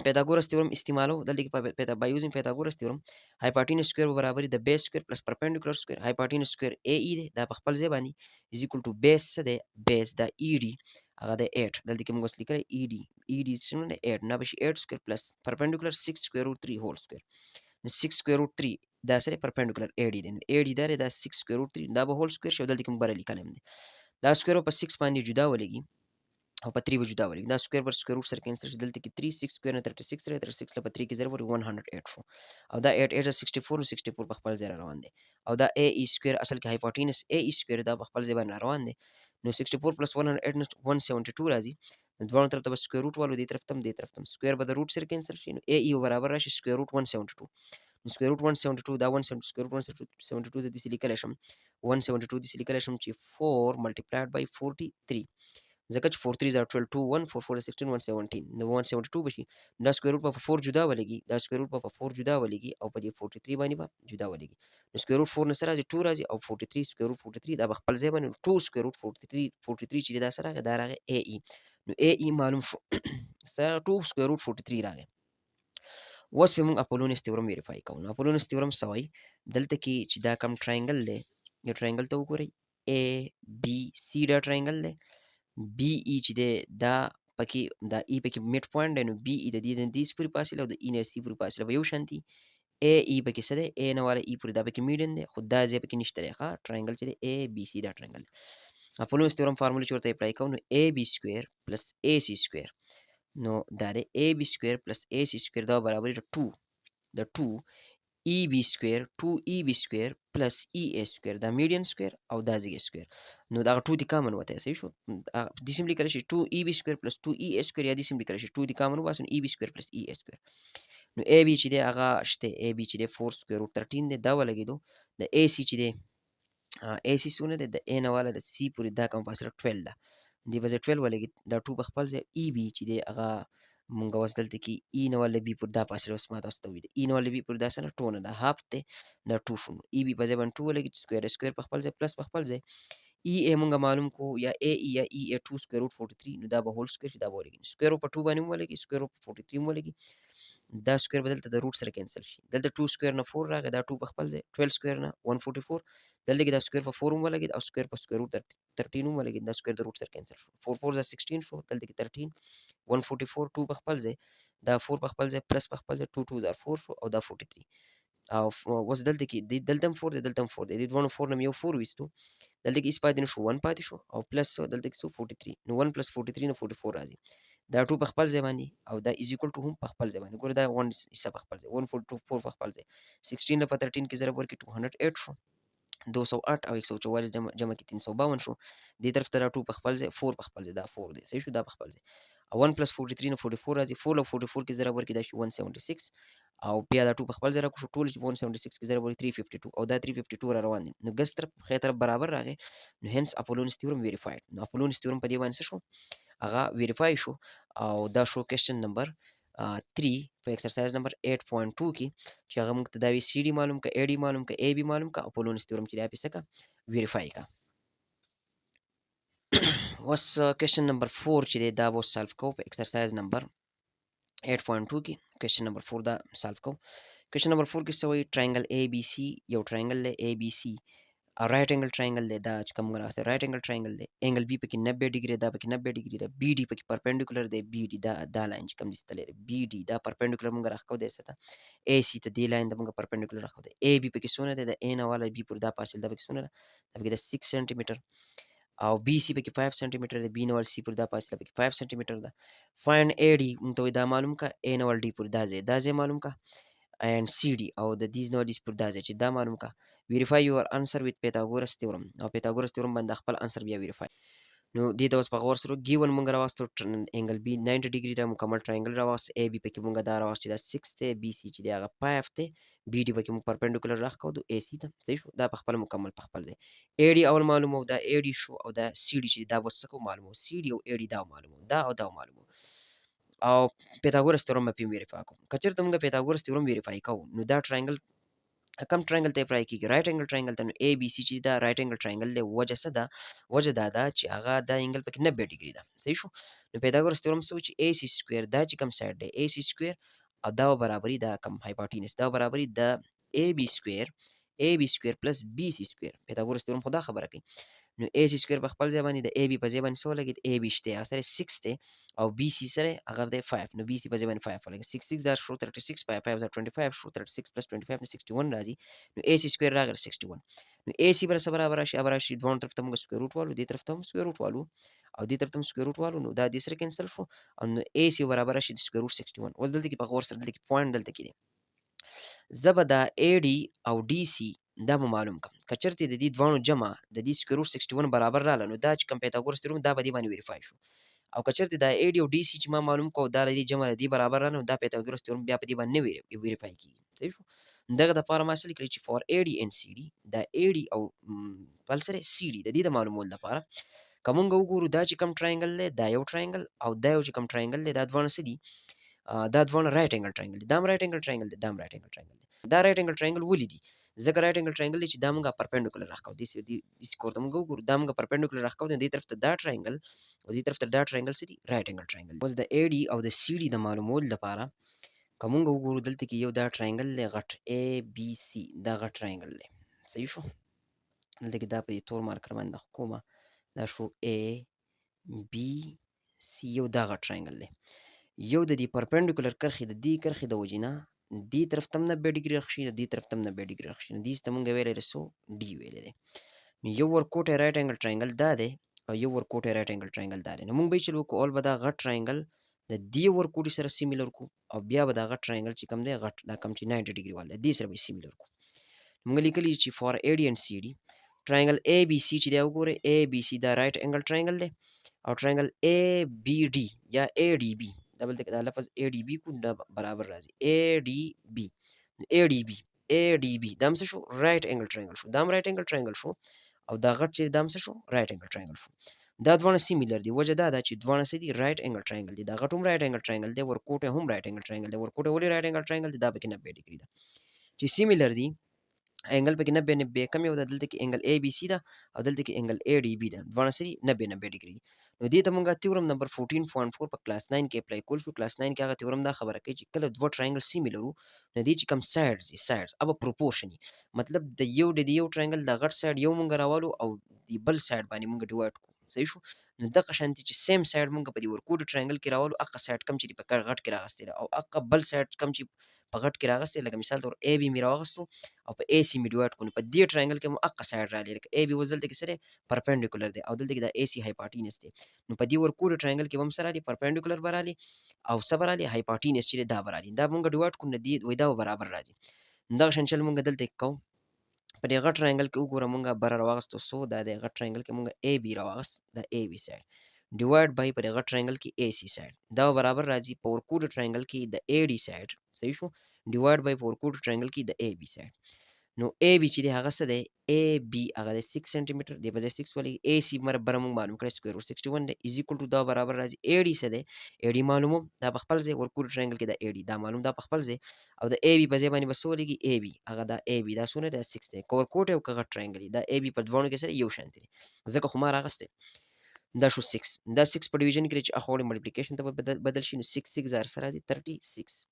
پیتاګورس تیورم استعمالو دلته کې by using پیتاګورس تیورم هایپارټینس سکوير برابر د بیس سکوير پلس پرپنډیکولر سکوير هایپارټینس سکوير ای ای دی دا په خپل ځای باندې از ایکوال ټو بیس څه دی بیس دا ای ډی هغه د 8 دلته کې موږ اوس لیکل ای ډی څنګه 8 نه بشي 8 سکوير پلس پرپنډیکولر 6 سکوير روټ 3 هول سکوير نو 6 سکوير روټ 3 دا سره پرپنډیکولر ای ډی دی ای ډی دا 6 سکوير روټ 3 دا به هول سکوير شو دلته کوم بر لیکلم دی دا سکوير په 6 باندې جدا ولګي او په 3 جدا ولګي دا سکوير پر سکوير روټ سره کینسل شي دلته کې 3 6 سکوير نه 36 سره 36 له 3 کې 0 108 شو او دا 8 8 64 64 په خپل ځای روان دي او دا ای ای سکوير اصل کې هایپارټینس ای ای سکوير دا په خپل ځای باندې روان دي نو 64 108 172 راځي دوه طرف ته سکوير روټ والو دي طرف تم سکوير به د روټ سره کینسل شي نو ای ای برابر راشي سکوير روټ 172 سکوير روټ 172 دا 172 سکوير روټ 172 د دې لیکلی شم 172 داسې لیکلی شم چې 4 ملټیپلایډ بای 43 ځکه چې 4 3 are 12 2 1 4 4 16 117 نو 172 بشي دا سکوير روټ په 4 جدا ولګي دا سکوير روټ په 4 جدا ولګي او په دې 43 باندې به جدا ولګي نو سکوير روټ 4 نه سره راځي 2 راځي او 43 سکوير روټ 43 دا به خپل ځای باندې 2 سکوير روټ 43 چې دا سره راغی دا راغی اے ای نو اے ای معلوم شو سره 2 سکوير روټ 43 راغی اوس به موږ اپولونیس تیورم ویریفای کوو نو اپولونیس تیورم څه وایي دلته کې چې دا کم ټراینګل دی یو ټراینګل ته وګورئ اے بی سی دا ټراینګل دی بی ای چې دی دا پکې دا ای پکې میډ پوینټ دی نو بی ای د دې د دې پورې فاصله او د ای نه سی پورې فاصله به یو شان دي اے ای پکې څه دی اے نه والا ای پورې دا پکې میډین دی خو دا ځای پکې نشته دی ښه ټراینګل چې دی اے بی سی دا ټراینګل اپولونیس تیورم فارموله چې ورته اپلای کوو نو اے بی سکویر پلس اے سی سکویر نو دا دی اے بی سکویر پلس اے سی سکویر دا برابر دی 2 د 2 ای بی سکویر 2 ای بی سکویر پلس ای ای سکویر دا میډین سکویر او دا زیګ سکویر نو دا 2 دی کامن وته صحیح شو د سیمپلی کړی شي 2 ای بی سکویر پلس 2 ای ای سکویر یا د سیمپلی کړی شي 2 دی کامن واسه ای بی سکویر پلس ای ای سکویر نو ای بی چې دی هغه شته ای بی چې دی 4 سکویر روټ 13 دی دا ولګیدو د ای سی چې دی ای سی سونه دی د ای نه والا د سی پورې دا کوم فاصله 12 ده دی به 12 ولګي دا 2 په خپل ځای ای بی چې دی هغه مونږ اوس دلته کې ای نه ول بي پر دا فاصله اوس ما تاسو ته ویل ای نه ول بي پر دا سره 2 نه دا هاف ته دا 2 شو ای بي په ځای باندې 2 ولګي سکوير سکوير په خپل ځای پلس په خپل ځای ای ای مونږ معلوم کو یا ای ای یا ای ای 2 سکوير روټ 43 نو دا به هول سکوير دا به ولګي سکوير په 2 باندې ولګي سکوير په 43 ولګي دا سکوير بدلته د روټ سره کینسل شي دلته 2 سکوير نه 4 راغی دا 2 په خپل ځای 12 سکوير نه 144 دلته کې دا سکوير په 4 ولګي او سکوير په سکوير روټ 13 ولګي دا سکوير د روټ سره کینسل شو 4 4 16 شو دلته کې 13 144 2 په خپل ځای دا 4 په خپل ځای پلس په خپل ځای 2 2 are 4 شو او دا 43 او اوس دلته کې دلته 4 دی دلته 4 دی د دوه 4 نه یو 4 وستو دلته کې اس پاتې نشو 1 پاتې شو او پلس دلته کې 43 نو 1 پلس 43 نو 44 راځي دا 2 په خپل ځای باندې او دا از ایکوال ټو هم په خپل ځای باندې ګوره دا 1 حصہ په خپل ځای 142 په خپل ځای 16 په 13 کې ضرب ورکړي 208 شو 208 او 144 جمع کې 352 شو دې طرف ته دا 2 په خپل ځای 4 په خپل ځای دا 4 دی صحیح شو دا په خپل ځای او 1 پلس 43 نو 44 راځي 4 او 44 کې ضرب ورکړي دا شي 176 او بیا دا 2 په خپل ځای راکړو ټول چې 176 کې ضرب ورکړي 352 او دا 352 را روان دي نو ګس طرف خې طرف برابر راغی نو هنس اپولونیس تیورم ویریفاید نو اپولونیس تیورم په دې باندې شو هغه ویریفای شو او دا شو کوېسچن نمبر 3 په ایکسرسایز نمبر 8.2 کې چې هغه موږ ته دا وی سی ډي معلوم کا ای ډي معلوم کا ای بي معلوم کا اپولونیس تیورم چې دا په څه کا ویریفای کا اوس کوېسچن نمبر 4 چې دا به سالف کوو په ایکسرسایز نمبر 8.2 کې کوېسچن نمبر 4 دا سالف کوو کوېسچن نمبر 4 کې څه وایي ټراینګل اے بي سی یو ټراینګل دی اے بي سی رائٹ اینگل ټراینګل دی دا چې کوم راځي رائٹ اینگل ټراینګل دی اینگل بی پکې 90 ډیګري دا پکې 90 ډیګري دا بی ډي پکې پرپینډیکولر دی بی ډي دا لاین چې کوم دي ستلې بی ډي دا پرپینډیکولر موږ راخو دی ستته اے سی ته دی لاین د موږ پرپینډیکولر راخو دی اے بی پکې سونه دی د اے نه والا بی پر دا فاصله دا پکې سونه دا پکې 6 سنټي میټر او بی سی پکې 5 سنټي میټر دی بی نه والا سی پر دا فاصله پکې 5 سنټي میټر ده فایند اے ډي موږ ته دا معلوم کا اے نه والا ډي پر دا ځای معلوم کا and CD او د these nodes پر دا ځای چې دا معلوم کا verify your answer with Pythagoras theorem او Pythagoras theorem باندې خپل انسر بیا verify نو دې ته اوس په غور سره given مونږ راوستو انګل بی 90 ډیګري دا مکمل ټراینګل راوست اے بی پکې مونږ دا راوست چې دا 6 ته بی سی چې دا هغه 5 ته بی ډي پکې مونږ پرپینډیکولر راخو دو اے سی ته صحیح شو دا په خپل مکمل په خپل ځای اے ډي اول معلومه او دا اے ډي شو او دا سی ډي چې دا وسکو معلومه سی ډي او اے ډي دا معلومه دا او دا معلومه او پیتاګورس تیورم په ویریفای کوم کچر ته موږ پیتاګورس تیورم ویریفای کوو نو دا ټراینګل کم ټراینګل ته اپلای کیږي رائټ اینگل ټراینګل ته نو اے بی سی چې دا رائټ اینگل ټراینګل له وجه څه ده وجه دا ده چې هغه دا اینگل پکې 90 ډیګري ده صحیح شو نو پیتاګورس تیورم څه چې اے سی سکوير دا چې کم سایډ دی اے سی سکوير او دا برابرۍ دا کم هایپوټینس دا برابرۍ د اے بی سکوير پلس بی سی سکوير پیتاګورس تیورم خدا خبره کوي نو اے سی سکوير په خپل ځای باندې د اے بی په ځای باندې څه ولګي اے بی شته هغه سره 6 ته او بی سی سره هغه د 5 نو بی سی په ځای باندې 5 ولګي 6 6 دا شو 36 5 5 25 شو 36 plus 25 61 راځي نو اے سی سکوير راغلی 61 نو اے سی برابر راشي دوه طرف ته موږ سکوير روټ والو دې طرف ته سکوير روټ والو او دې طرف ته سکوير روټ والو نو دا دې سره کینسل شو او نو اے سی برابر راشي سکوير روټ 61 اوس دلته کې په غور سره دلته کې پوینټ دلته کې زبدا اے ډي او ډي سی دا به معلوم کم کچرته د دې دوانو جمع د دې سکوير روټ 61 برابر رااله نو دا چې کوم پیتاګورس تیورم دا به دی باندې ویریفای شو او کچرته دا اے ډي او ډي سی چې ما معلوم کو دا د دې جمع د دې برابر رااله نو دا پیتاګورس تیورم بیا په دې باندې ویریفای کیږي صحیح شو دغه دپاره ما څه لیکلي چې فار اي ډي اند سی ډي دا اي ډي او بل سره سی ډي د دې د معلومولو لپاره که مونږ وګورو دا چې کوم ټراینګل دی دا یو ټراینګل او دا یو چې کوم ټراینګل دی دا دواړه څه دي دا دواړه رایټ انګل ټراینګل دي دا هم رایټ انګل ټراینګل دی دا هم رایټ انګل ټراینګل دی دا رایټ انګل ټراینګل ولې دي ځکه رایټ انګل ټراینګل دی چې دا مونږه پرپینډیکولر راکاو دې کور ته مونږ وګورو دا مونږه پرپینډیکولر راکاو دې طرف ته دا ټراینګل او دې طرف ته دا ټراینګل څه دي رایټ انګل ټراینګل اوس د اي ډي او د سی ډي د معلومولو لپاره که مونږ وګورو دلته کې یو دا ټراینګل دی غټ اے بي سی دا غټ ټراینګل دی صحیح شو دلته کې دا په دې تور مارکر باندې کومه دا شو اے بي سی یو دا غټ ټراینګل دی یو د دې پرپینډیکولر کرښې د دې کرښې د وجې نه دې طرف ته هم 90 ډګري رخشي دې طرف ته هم 90 ډګري رخشي دې ته مونږ ویلی دی سو ډي ویلی دی نو یو ورکوټی رایټ انګل ټراینګل دا دی او یو ورکوټی رایټ انګل ټراینګل دا دی نو مونږ به یې چل وکړو اول به دا غټ ټراینګل د دې ورکوټي سره سیمیلر کو او بیا به دا غټ ټراینګل چې کوم دی غټ دا کوم چې 90 ډګري والا دې سره به سیمیلر کو مونږ لیکلی چې فار اي ډي اند سی ډي ټراینګل اے بي سی چې دی وګورئ اے بي سی دا رایټ انګل ټراینګل دی او ټراینګل اے بي ډي یا اے ډي بي دا بل دا لفظ اے ډي بي کو دا برابر راځي اے ډي بي اے ډي بي اے ډي بي دا هم څه شو رایټ انګل ټراینګل شو دا هم رایټ انګل ټراینګل شو او دا غټ چې دا هم څه شو رایټ انګل ټراینګل شو دا دواړه سیمیلر دي وجه دا ده چې دواړه څه دي رایټ انګل ټراینګل دي دا غټ هم رایټ انګل ټراینګل دی ورکوټه هم رایټ انګل ټراینګل دی ورکوټه ولې رایټ انګل ټراینګل دی دا پکې 90 ډګري ده چې سیمیلر دي انګل پکې 90 کم یو ده دلته کې انګل اے بي سی ده او دلته کې انګل اے ډي بي ده دواړه سری 90 ډګري نو دې ته مونږه تیورم نمبر 14.4 په کلاس 9 کې اپلای کول شو کلاس 9 کې هغه تیورم دا خبره کوي چې کله دوه ټراینګل سیمیلر وو نو دې چې کم سایډز دي سایډز اب پروپورشن مطلب د یو ټراینګل د غټ سایډ یو مونږ راوالو او دی بل سایډ باندې مونږ ډیوایډ کو صحیح شو نو دغه شانتي چې سیم سایډ مونږ په دې ورکوټ ټراینګل کې راوالو اقا سایډ کم چې په غټ کې راغستې او اقا بل سایډ کم چې په غټ کې راغستې لکه مثال تور اے بي می راغستو او په اے سی می ډیوایډ کو په دې ټراینګل کې مو اقا سایډ را لري اے بي وزل کې سره پرپینډیکولر دی او دلته کې دا اے سی هایپاټینس دی نو په دې ورکوټ ټراینګل کې هم سره دی پرپینډیکولر برالي او صبرالي هایپاټینس چې دا برالي دا مونږ ډیوایډ کو نه دی وای دا برابر راځي دا شنچل مونږ دلته کو په دې غټ ټراینګل کې وګوره مونږه بر راوغستو سو دا د غټ ټراینګل کې مونږه اے بي راوغست دا اے بي سایډ ډیوایډ بای په دې غټ ټراینګل کې اے سی سایډ دا برابر راځي په ورکوټ ټراینګل کې د اے ډي سایډ صحیح شو ډیوایډ بای په ورکوټ ټراینګل کې د اے بي سایډ نو اے بي چې دی هغه څه دی اے بي هغه 6 سانتي متر دی په 6 ولې اے سی مربع مونږ معلوم کړی سکوير روټ 61 دی از ایکوال ټو دا برابر راځي اے ډي څه دی اے ډي معلومو دا په خپل ځای ورکوټ ټراینګل کې د اے ډي دا معلوم دا په خپل ځای او د اے بي په ځای باندې بسولېږي اے بي هغه دا اے بي دا سونه دا 6 دی کور کوټ یو کغه ټراینګل دا اے بي په دوانو کې سره یو شانتي دی ځکه خو ما راغسته دا شو 6 دا 6 په ډیویژن کې چې اخوړې ملټیپلیکیشن ته بدل شي نو 6 6 زار سره راځي 36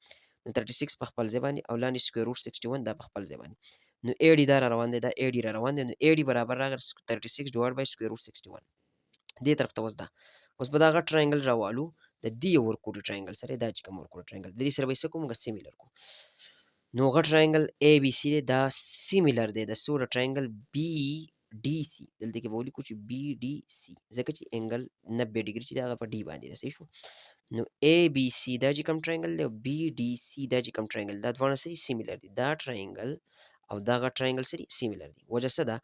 نو 36 په خپل ځای باندې او لاندې سکوير روټ 61 دا په خپل ځای باندې نو اے ډي دا روان دی دا اے ډي روان دی نو اے ډي برابر راغی 36 ډیوایډ بای سکوير روټ 61 دې طرف ته وځه اوس به دا غټ ټراینګل راوالو د دې ورکوټ ټراینګل سره دا چې کوم ورکوټ ټراینګل د دې سره به څه کوم سیمیلر کو نو غټ ټراینګل اے بي سی دا سیمیلر دی د سور ټراینګل بي ډي سی دلته کې وولي کو چې بي ډي سی ځکه چې انګل 90 ډیګري چې دا په ډي باندې صحیح شو نو اے بي سی دا چې کوم ټراینګل دی او بي ډي سی دا چې کوم ټراینګل دا دواړه سره سیمیلر دي دا ټراینګل او دا غټ ټراینګل سره سیمیلر دي وجه څه ده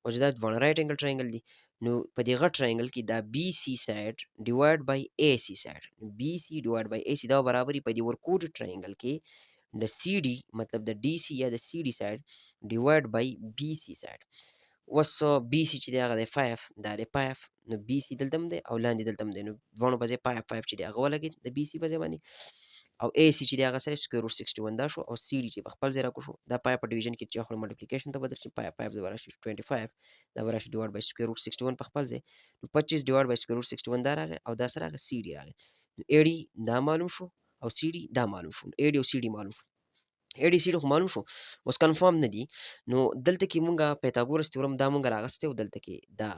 وجه دا دواړه رائټ انګل ټراینګل دي نو په دې غټ ټراینګل کې دا بي سی سایډ ډیوایډ بای اے سی سایډ بي سی ډیوایډ بای اے سی دا برابرې په دې ورکوټ ټراینګل کې د سی ډي مطلب د ډي سی یا د سی ډي سایډ ډیوایډ بای بي سی سایډ اوس بي سی چې دی هغه دی 5 دا دی 5 نو بي سی دلته هم دی او لاندې دلته هم دی نو دواړو په ځای 5 چې دی هغه ولګېد د بي سی په ځای باندې او اے سی چې دی هغه سره سکوير روټ 61 دا شو او سی ډي چې په خپل ځای راکو شو دا پای په ډیویژن کې چې خپل ملټیپلیکیشن ته بدل شي پای 5 د ورشي 25 دا ورشي ډیوایډ بای سکوير روټ 61 په خپل ځای نو 25 ډیوایډ بای سکوير روټ 61 دا راغی او دا سره سی ډي راغی اے ډي دا معلوم شو او سی ډي دا معلوم شو اے ډي او سی ډي معلوم شو اے ډي سی ډي خو معلوم شو اوس کنفرم نه دي نو دلته کې مونږه پیتاګورس تیورم دا مونږه راغسته او دلته کې دا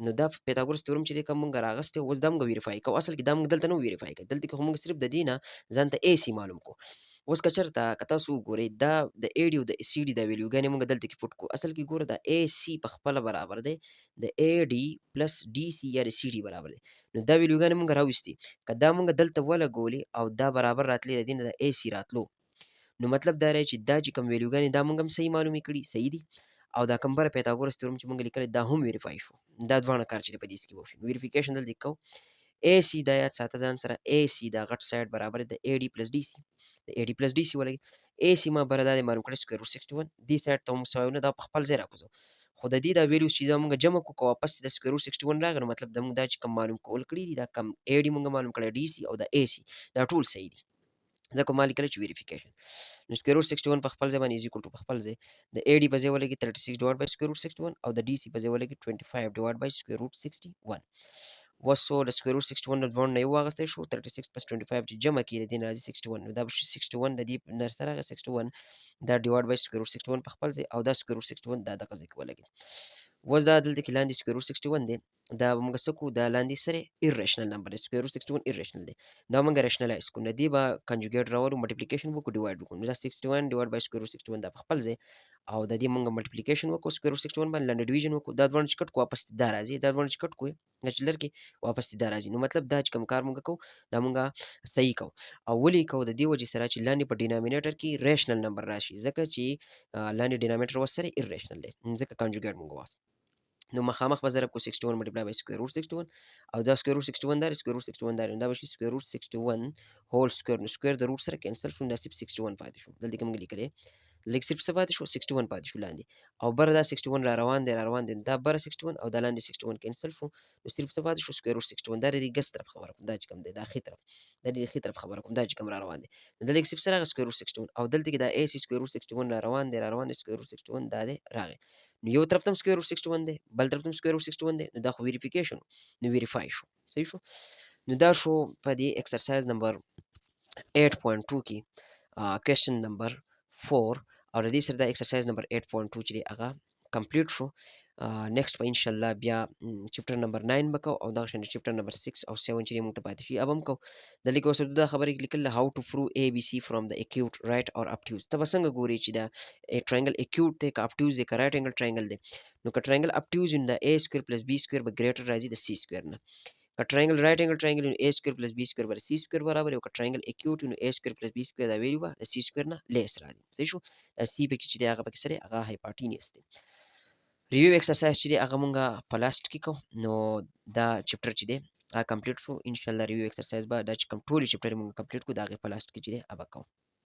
نو دا پیتاګورس تیورم چې کوم مونږه راغسته اوس دا مونږه ویریفای کوو اصل کې دا مونږ دلته نو ویریفای کوي دلته کې مونږ صرف د دینه ځان ته اے سی معلوم کو اوس کچرته کتا سو ګوري دا د اے ډي او د سی ډي د ویلیو غنې مونږ دلته کې فوټ کو اصل کې ګوره دا اے سی په خپل برابر دی د اے ډي پلس ډي سی یا د سی ډي برابر دی نو دا ویلیو غنې مونږ راوستي کدا مونږ دلته ولا ګولي او دا برابر راتلی د دینه د اے سی راتلو نو مطلب دا رہی چې دا چې کوم ویلیوګانې دا مونږ هم صحیح معلومې کړي صحیح دي او دا کمبر پیتاګورس تیورم چې مونږ لیکل دا هم ویریفای شو دا دواړه کار چې په دې کې وشي ویریفیکیشن دلته کوو اے سی دا یاد ساته ځان سره اے سی دا غټ سایډ برابر د اے ډي پلس ډي سی د اے ډي پلس ډي سی ولګي A سیمه بره دا دې معلوم کړئ سکوير روټ 61 دې سایډ ته موږ سوای نه دا په خپل ځای راکوزو خو د دې دا ویلیوز چې دا موږ جمع کړو که واپس د سکوير روټ 61 راغی نو مطلب د موږ دا چې کوم معلوم کول کړي دي دا کم A ډي موږ معلوم کړی DC او د AC دا ټول صحیح دي ځکه ما لیکلی چې ویریفیکیشن نو سکوير روټ 61 په خپل ځای باندې از ایکوال ټو په خپل ځای د A ډي په ځای ولګي 36 ډیوایډ بای سکوير روټ 61 او د DC په ځای ولګي 25 ډیوایډ بای سکوير روټ 61 وسو د سکوير روټ 61 د دوه نه یو واغستی شو 36 پلس 25 چې جمع کړي د دې نه راځي 61 نو دا به شي 61 د دې نه سره راغی 61 دا ډیوایډ بای سکوير روټ 61 په خپل ځای او دا سکوير روټ 61 دا دغه ځای کې ولګي اوس دا دلته کې لاندې سکوير روټ 61 دی دا به موږ څه کوو دا لاندې سره ایرریشنل نمبر دی سکوير روټ 61 ایرریشنل دی دا موږ ریشنلایز کوو نه دی به کنجوګیټ راوړو ملټیپلیکیشن وکړو ډیوایډ وکړو نو دا 61 ډیوایډ بای سکوير روټ 61 دا په خپل ځای او د دې موږ ملټیپلیکیشن وکړو سکوير روټ 61 باندې لاندې ډیویژن وکړو دا دوه چې کټ کو واپس دا راځي دا دوه چې کټ کو چې لرګي واپس دا راځي نو مطلب دا چې کوم کار موږ کوو دا موږ صحیح کوو او ولې کوو د دې وجې سره چې لاندې په ډینامینیټر کې ریشنل نمبر راشي ځکه چې لاندې ډینامینیټر ورسره ایرریشنل دی ځکه کنجوګیټ موږ واسه نو مخامخ به ضرب کو 61 ملټیپلای بای سکوير روټ 61 او دا سکوير روټ 61 دا سکوير روټ 61 دا به شي سکوير روټ 61 هول سکوير نو سکوير د روټ سره کینسل شو دا 61 پاتې شو دلته کوم لیکلې لیک صرف څه پاتې شو 61 پاتې شو لاندې او بر دا 61 را روان دی دا بر 61 او دا لاندې 61 کینسل شو نو صرف څه پاتې شو سکوير روټ 61 دا د ګس طرف خبره کوم دا چې کوم دی دا خې طرف دا د خې طرف خبره کوم دا چې کوم را روان دی دا لیک صرف سره سکوير روټ 61 او دلته کې دا AC سکوير روټ 61 را روان دی سکوير روټ 61 دا دی راغی نو یو طرف ته سکوير روټ 61 دی بل طرف ته سکوير روټ 61 دی نو دا خو ویریفیکیشن نو ویریفای شو صحیح شو نو دا شو په دې ایکسرسایز نمبر 8.2 کې کوېسچن نمبر 4 او د دې سره دا ایکسرسایز نمبر 8.2 چې دی هغه کمپلیټ شو نیکسٹ به ان شاء الله بیا چپټر نمبر 9 بکو او دا شنه چپټر نمبر 6 او 7 چې موږ ته پاتې شي اب هم کو د لیکو سره دا خبرې لیکل هاو ټو پروف اي بي سي فرام د اکیوټ رائټ اور ابټیوز تب څنګه ګوري چې دا ټرایانګل اکیوټ ته ابټیوز دی رائټ انګل ټرایانګل دی نو ک ټرایانګل ابټیوز ان د a سکوير پلس b سکوير به ګریټر راځي د c سکوير نه ک ټرایانګل رائټ انګل ټرایانګل ان a سکوير پلس b سکوير بر c سکوير برابر او ک ټرایانګل اکیوټ ان a سکوير پلس b سکوير دا ویلیو د c سکوير نه لیس راځي صحیح شو د c په کې چې هغه په کې سره هغه هایپارټینیس دی ریویو ایکسرسایز چې دی هغه مونږه په لاست کې کوو نو دا چپټر چې دی هغه کمپلیټ شو ان شاء الله ریویو ایکسرسایز به دا چې کوم ټول چپټر مونږ کمپلیټ کوو دا هغه په لاست کې چې دی هغه کوو